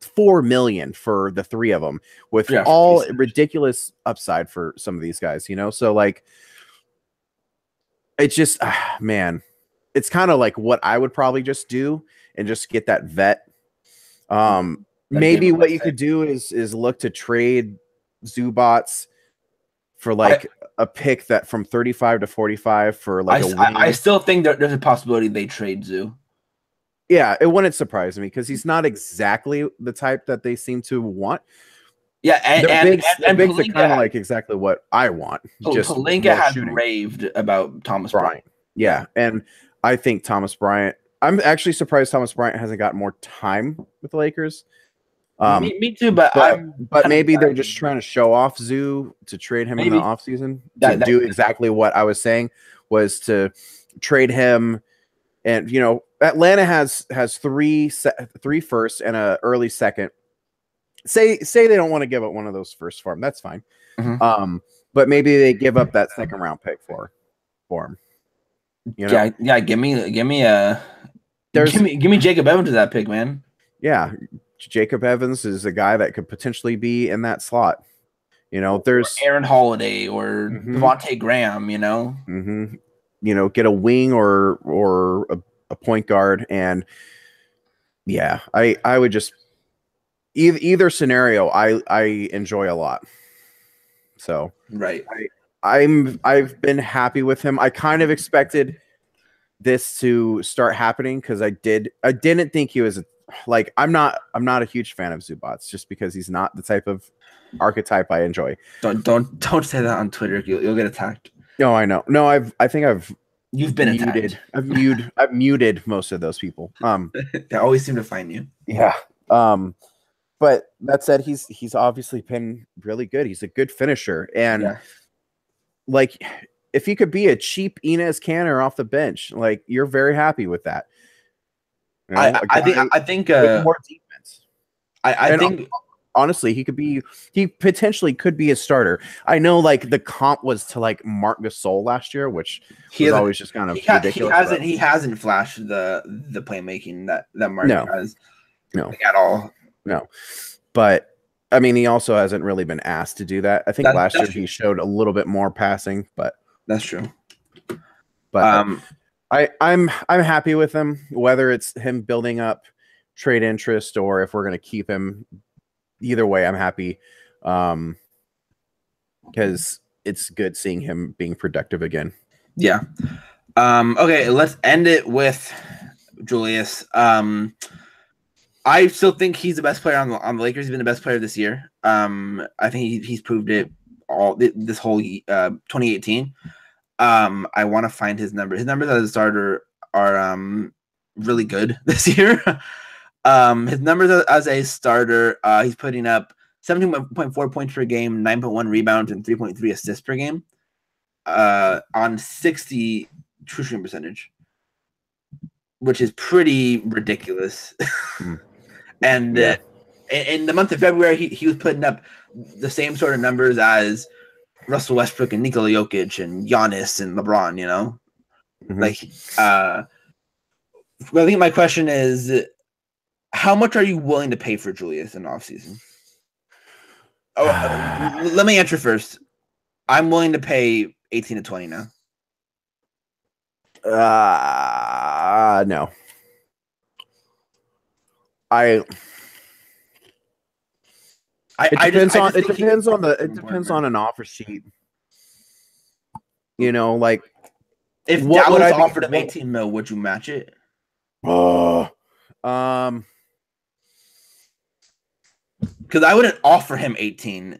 $4 million for the 3 of them, with all ridiculous upside for some of these guys, you know. So like, it's just man, it's kind of like what I would probably just do and just get that vet. Maybe what you could do is look to trade Zubats for like a pick that from 35 to 45 for like a wing.
I still think there's a possibility they trade Zoo.
Yeah, it wouldn't surprise me because he's not exactly the type that they seem to want.
Yeah, and
bigs are kind of like exactly what I want. Just
Pelinka has raved about Thomas Bryant.
Yeah, and I think Thomas Bryant. I'm actually surprised Thomas Bryant hasn't got more time with the Lakers.
Me too, but
maybe they're just trying to show off Zoo to trade him in the offseason to do exactly what I was saying, was to trade him. And, you know, Atlanta has 3 firsts and an early second. Say they don't want to give up one of those firsts for him. That's fine. But maybe they give up that second round pick for him. You know?
Yeah. Give me Jacob Evans to that pick, man.
Yeah, Jacob Evans is a guy that could potentially be in that slot. You know, there's
or Aaron Holiday or Devontae Graham. You know.
You know, get a wing or a point guard, and yeah, I would just either scenario I enjoy a lot. So
right,
I've been happy with him. I kind of expected this to start happening because I didn't think he was like, I'm not a huge fan of Zubats just because he's not the type of archetype I enjoy.
Don't say that on Twitter. You'll get attacked.
No, I know. No,
You've been
muted. I've muted most of those people.
They always seem to find you.
Yeah. But that said, he's obviously been really good. He's a good finisher, and like, if he could be a cheap Enes Kanter off the bench, like, you're very happy with that. You know,
I think
more defense.
I think.
Honestly, he potentially could be a starter. I know, like, the comp was to like Marc Gasol last year, which was always just kind of ridiculous.
He hasn't flashed the playmaking that Marc has.
No,
like, at all.
No, but I mean, he also hasn't really been asked to do that. I think last year he showed a little bit more passing, but
that's true.
But I'm happy with him, whether it's him building up trade interest or if we're going to keep him. Either way, I'm happy because it's good seeing him being productive again.
Yeah. Okay, let's end it with Julius. I still think he's the best player on the Lakers. He's been the best player this year. I think he's proved it all this whole 2018. I want to find his number. His numbers as a starter are really good this year. His numbers as a starter, he's putting up 17.4 points per game, 9.1 rebounds, and 3.3 assists per game on 60 true shooting percentage. which is pretty ridiculous. And
Yeah.
in the month of February, he was putting up the same sort of numbers as Russell Westbrook and Nikola Jokic and Giannis and LeBron, you know? Like, I think my question is, how much are you willing to pay for Julius in the offseason? Let me answer first. I'm willing to pay 18 to 20 now.
No. It depends on an offer sheet. You know, like
if Dallas offered him 18 mil, would you match it?
Because
I wouldn't offer him 18,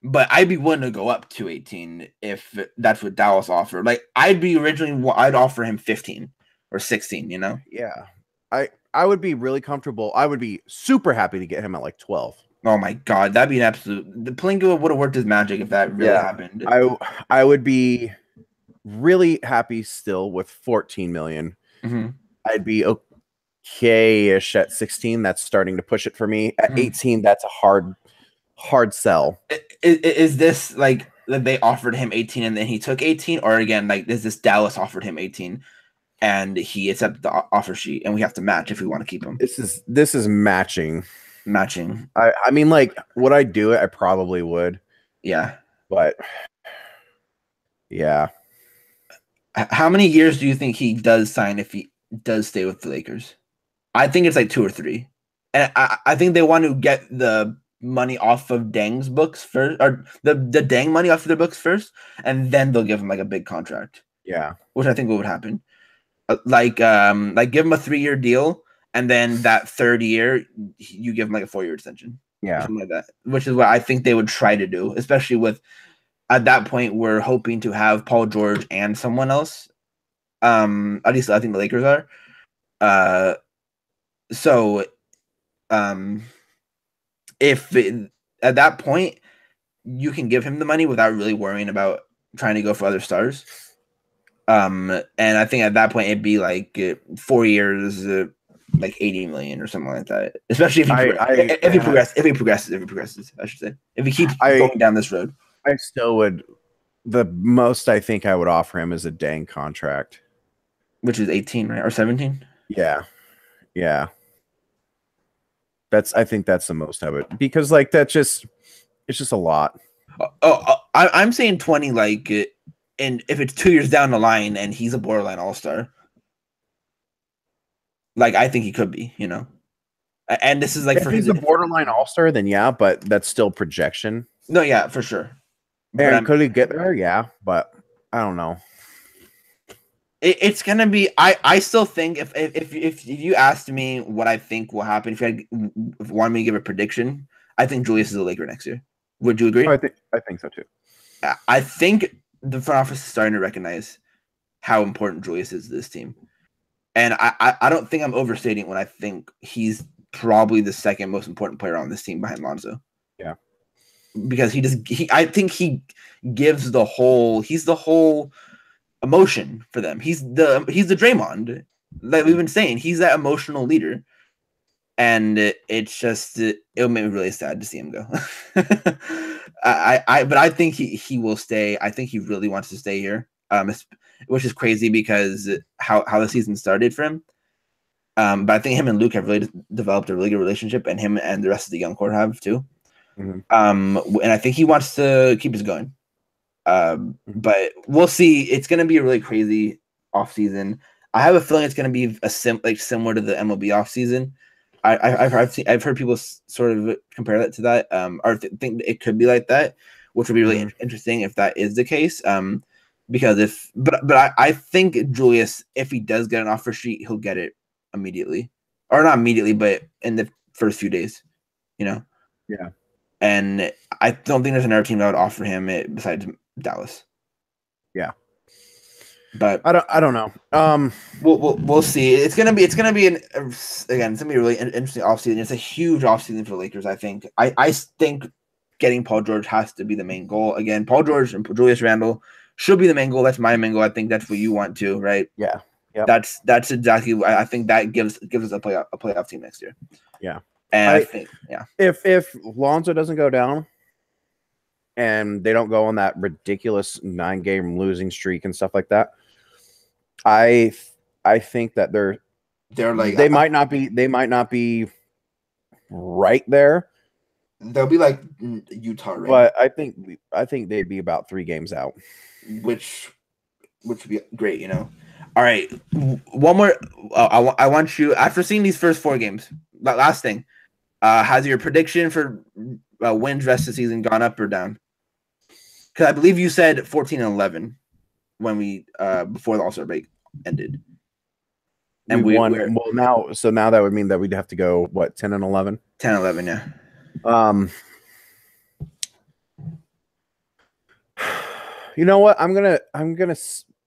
but I'd be willing to go up to 18 if that's what Dallas offered. Like I'd offer him 15 or 16, you know?
Yeah. I would be really comfortable. I would be super happy to get him at like 12.
Oh my God, that'd be an absolute. The Pelinka would have worked his magic if that really happened.
I would be really happy still with 14 million. I'd be okay-ish at 16. That's starting to push it for me. At 18, that's a hard sell.
Is this like that they offered him 18 and then he took 18, or again, like is this Dallas offered him 18 and he accepted the offer sheet and we have to match if we want to keep him?
This is matching. I mean, like, would I do it? I probably would.
Yeah.
But yeah.
How many years do you think he does sign if he does stay with the Lakers? I think it's like 2 or 3. And I think they want to get the money off of Dang's books first, or the Dang money off of their books first, and then they'll give him like a big contract.
Yeah.
Which I think would happen. Like give him a 3-year deal, and then that 3rd year you give him like a 4-year extension.
Yeah.
Something like that. Which is what I think they would try to do, especially with at that point we're hoping to have Paul George and someone else. At least I think the Lakers are. If at that point you can give him the money without really worrying about trying to go for other stars. And I think at that point it'd be like 4 years, like 80 million or something like that. Especially if he progresses, I should say. If he keeps going down this road.
I still would. The most I think I would offer him is a Dang contract,
which is 18, right, or 17.
Yeah. I think that's the most I would, because like it's just a lot.
I'm saying 20, like, and if it's 2 years down the line and he's a borderline all-star, like I think he could be, you know. And this is like
if he's a borderline all-star, then yeah, but that's still projection.
No, yeah, for sure.
And could he get there? Yeah, but I don't know.
It's gonna be. I still think if you asked me what I think will happen, if you wanted me to give a prediction, I think Julius is a Laker next year. Would you agree?
I think so too.
I think the front office is starting to recognize how important Julius is to this team, and I don't think I'm overstating when I think he's probably the second most important player on this team behind Lonzo.
Yeah.
Because I think he gives the whole emotion for them. He's the Draymond, like we've been saying. He's that emotional leader, and it's just it'll make me really sad to see him go. But I think he will stay. I think he really wants to stay here, which is crazy because how the season started for him. But I think him and Luke have really developed a really good relationship, and him and the rest of the young core have too. And I think he wants to keep us going. But we'll see. It's going to be a really crazy offseason. I have a feeling it's going to be similar to the MLB offseason. I've heard people sort of compare that to that, or think it could be like that, which would be really interesting if that is the case. Because I think Julius, if he does get an offer sheet, he'll get it immediately, or not immediately, but in the first few days, you know.
Yeah.
And I don't think there's another team that would offer him it besides Dallas.
Yeah.
But
I don't know.
We'll see. It's gonna be a really interesting offseason. It's a huge offseason for the Lakers. I think. I think getting Paul George has to be the main goal. Again, Paul George and Julius Randle should be the main goal. That's my main goal. I think that's what you want to, right?
Yeah. Yep.
That's exactly. I think that gives us a playoff team next year.
Yeah,
and I think
if Lonzo doesn't go down, and they don't go on that ridiculous 9-game losing streak and stuff like that, I think that they're
like
they might not be right there.
They'll be like Utah, right?
But I think they'd be about 3 games out,
which would be great, you know. All right, one more. I want you, after seeing these first 4 games. Last thing, has your prediction for wins rest of the season gone up or down? Because I believe you said 14-11 when we before the All-Star break ended.
And we won. Well, now that would mean that we'd have to go, what, 10-11?
10-11, yeah.
You know what? I'm gonna.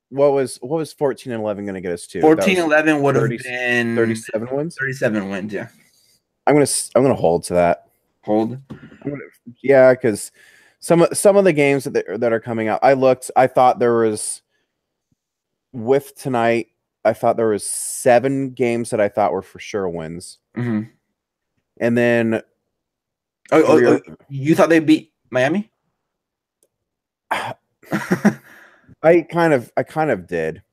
What was 14-11 gonna get us to?
14-11 would have been
37 wins.
37 wins, yeah.
I'm gonna hold to that.
Hold.
Yeah, because some of the games that are coming out, I thought there was, with tonight, I thought there was 7 games that I thought were for sure wins.
Mm-hmm.
And then
you thought they beat Miami?
I kind of did.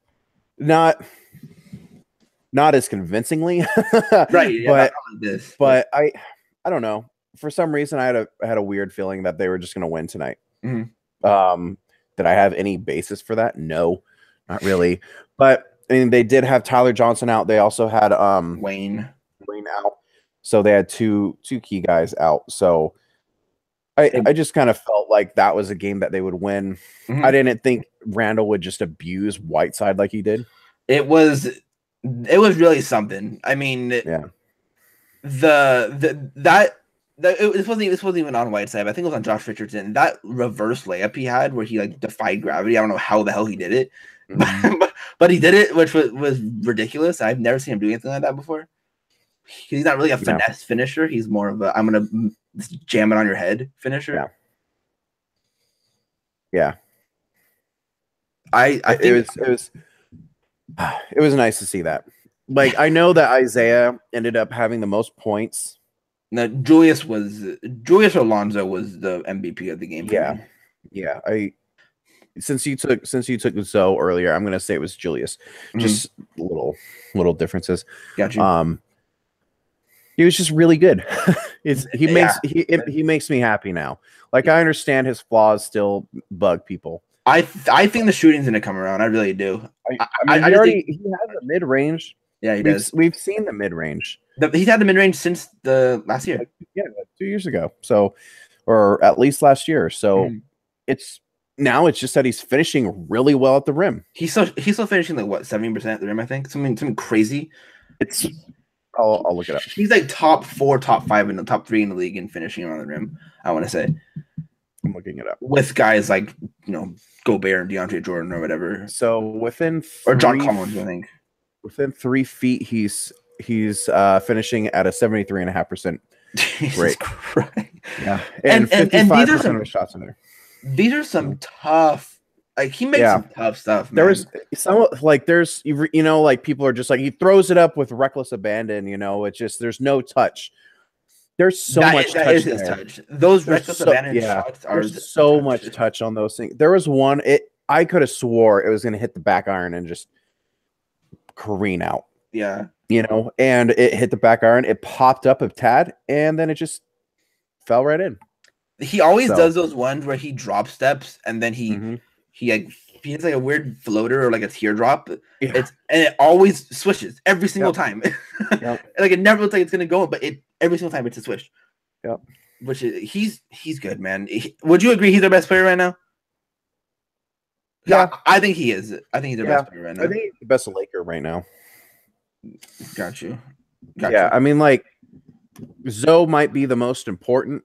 Not as convincingly.
Right. Yeah,
but I don't know. For some reason I had a weird feeling that they were just going to win tonight.
Mm-hmm.
Did I have any basis for that? No, not really. But I mean, they did have Tyler Johnson out. They also had
Wayne
out. So they had two key guys out. So I just kind of felt like that was a game that they would win. Mm-hmm. I didn't think Randle would just abuse Whiteside like he did.
It was really something. I mean,
yeah.
This wasn't even on Whiteside. I think it was on Josh Richardson. That reverse layup he had, where he like defied gravity. I don't know how the hell he did it, mm-hmm. but he did it, which was ridiculous. I've never seen him do anything like that before. He's not really a finesse finisher. He's more of a I'm gonna jam it on your head finisher.
Yeah.
I think
it was nice to see that. Like, I know that Isaiah ended up having the most points.
No, Julius or Lonzo was the MVP of the game.
Yeah. Since you took Zoe earlier, I'm gonna say it was Julius. Mm-hmm. Just little differences.
Got you.
He was just really good. He makes me happy now. Like, I understand his flaws still bug people.
I think the shooting's gonna come around. I really do.
He has the mid range.
Yeah, he does.
We've seen the mid range.
He's had the mid range since the last year.
Yeah, 2 years ago. So, or at least last year. So it's just that he's finishing really well at the rim.
He's still finishing like what, 70% at the rim, I think. Something crazy.
I'll look it up.
He's like top 4, top 5, and the top 3 in the league in finishing on the rim, I want to say.
I'm looking it up.
With guys like, Gobert and DeAndre Jordan or whatever.
So within
or John Collins, I think.
Within 3 feet, he's finishing at a 73.5% rate. Yeah, and 55% of the shots in there.
These are some tough. Like, he makes some tough stuff. Man.
There was some like like people are just like, he throws it up with reckless abandon. It's just there's no touch. There's so much touch.
Touch. Those reckless abandon shots are
so much touch on those things. There was one. I could have swore it was going to hit the back iron and just careen out.
Yeah.
And it hit the back iron. It popped up a tad, and then it just fell right in.
He always does those ones where he drop steps, and then he has like a weird floater or like a teardrop. Yeah. And it always swishes every single time. Like, it never looks like it's gonna go, but every single time it's a swish.
Yep.
Which he's good, man. Would you agree he's our best player right now?
Yeah,
I think he is. I think he's the best player right now.
I think he's the best Laker right now.
Got you.
I mean, like, Zoe might be the most important,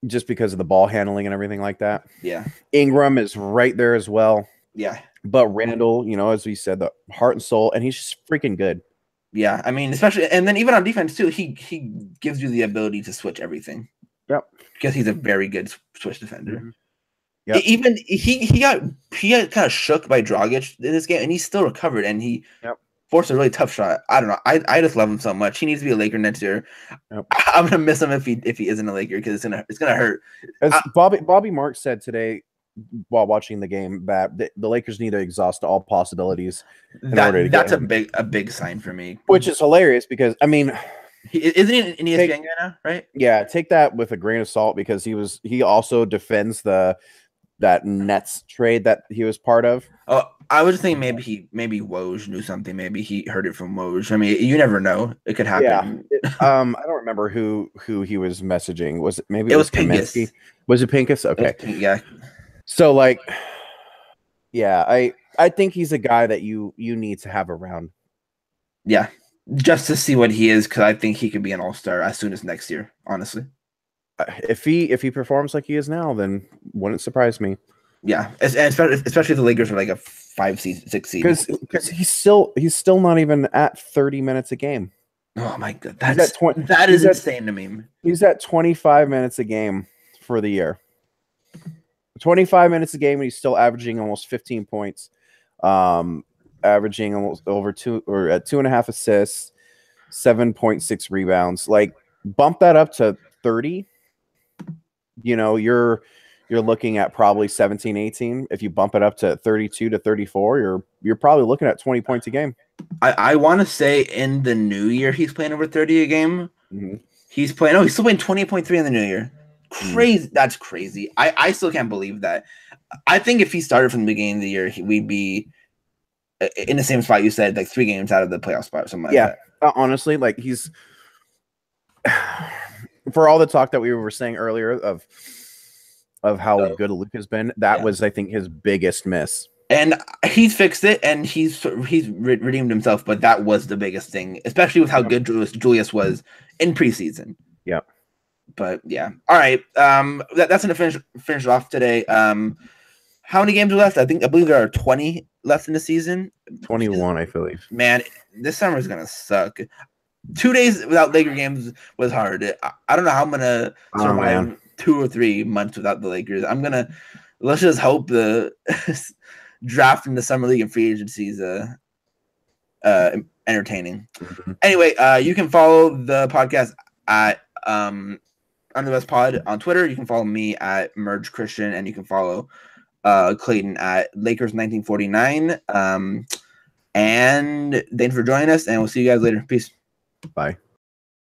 just because of the ball handling and everything like that.
Yeah.
Ingram is right there as well.
Yeah.
But Randle, as we said, the heart and soul, and he's just freaking good.
Yeah, I mean, especially, and then even on defense too, he gives you the ability to switch everything.
Yep.
Because he's a very good switch defender.
Yep.
Even he got kind of shook by Dragic in this game, and he still recovered, and he forced a really tough shot. I don't know. I just love him so much. He needs to be a Laker next year.
Yep.
I'm gonna miss him if he isn't a Laker because it's gonna hurt.
As Bobby Marks said today while watching the game, that the Lakers need to exhaust all possibilities in order to
that's
get
a big sign for me,
which is hilarious because I mean,
isn't he in ESPN right now? Right?
Yeah, take that with a grain of salt because he also defends that Nets trade that he was part of.
Oh, I was thinking maybe Woj knew something. Maybe he heard it from Woj. I mean, you never know. It could happen.
Yeah. I don't remember who he was messaging. Was it maybe
it was Pincus?
Was it Pincus? Okay.
Yeah.
So like, yeah, I think he's a guy that you need to have around.
Yeah, just to see what he is, because I think he could be an all-star as soon as next year. Honestly,
if he performs like he is now, then wouldn't surprise me.
Yeah, especially if the Lakers are like a 5 seed, 6 seed.
Because he's still not even at 30 minutes a game.
Oh my god, that is insane to me.
He's at 25 minutes a game for the year. 25 minutes a game, and he's still averaging almost 15 points, averaging almost over 2.5 assists, 7.6 rebounds. Like bump that up to 30. You know, you're looking at probably 17, 18. If you bump it up to 32 to 34, you're probably looking at 20 points a game.
I want to say in the new year he's playing over 30 a game.
Mm-hmm.
He's still playing 20.3 in the new year. Crazy. That's crazy. I still can't believe that. I think if he started from the beginning of the year, we'd be in the same spot you said, like 3 games out of the playoff spot or something like that.
Honestly, like he's for all the talk that we were saying earlier of how good Luke has been, that was I think his biggest miss.
And he's fixed it, and he's redeemed himself. But that was the biggest thing, especially with how good Julius was in preseason.
Yeah.
But yeah, all right. That's gonna finish off today. How many games are left? I believe there are 20 left in the season.
21, I believe.
Man, this summer is gonna suck. 2 days without Laker games was hard. I don't know how I'm gonna survive 2 or 3 months without the Lakers. Let's just hope the draft in the summer league and free agency is entertaining. Mm-hmm. Anyway, you can follow the podcast at Under the Best Pod on Twitter. You can follow me at Merge Christian, and you can follow Clayton at Lakers 1949. And thanks for joining us, and we'll see you guys later. Peace.
Bye.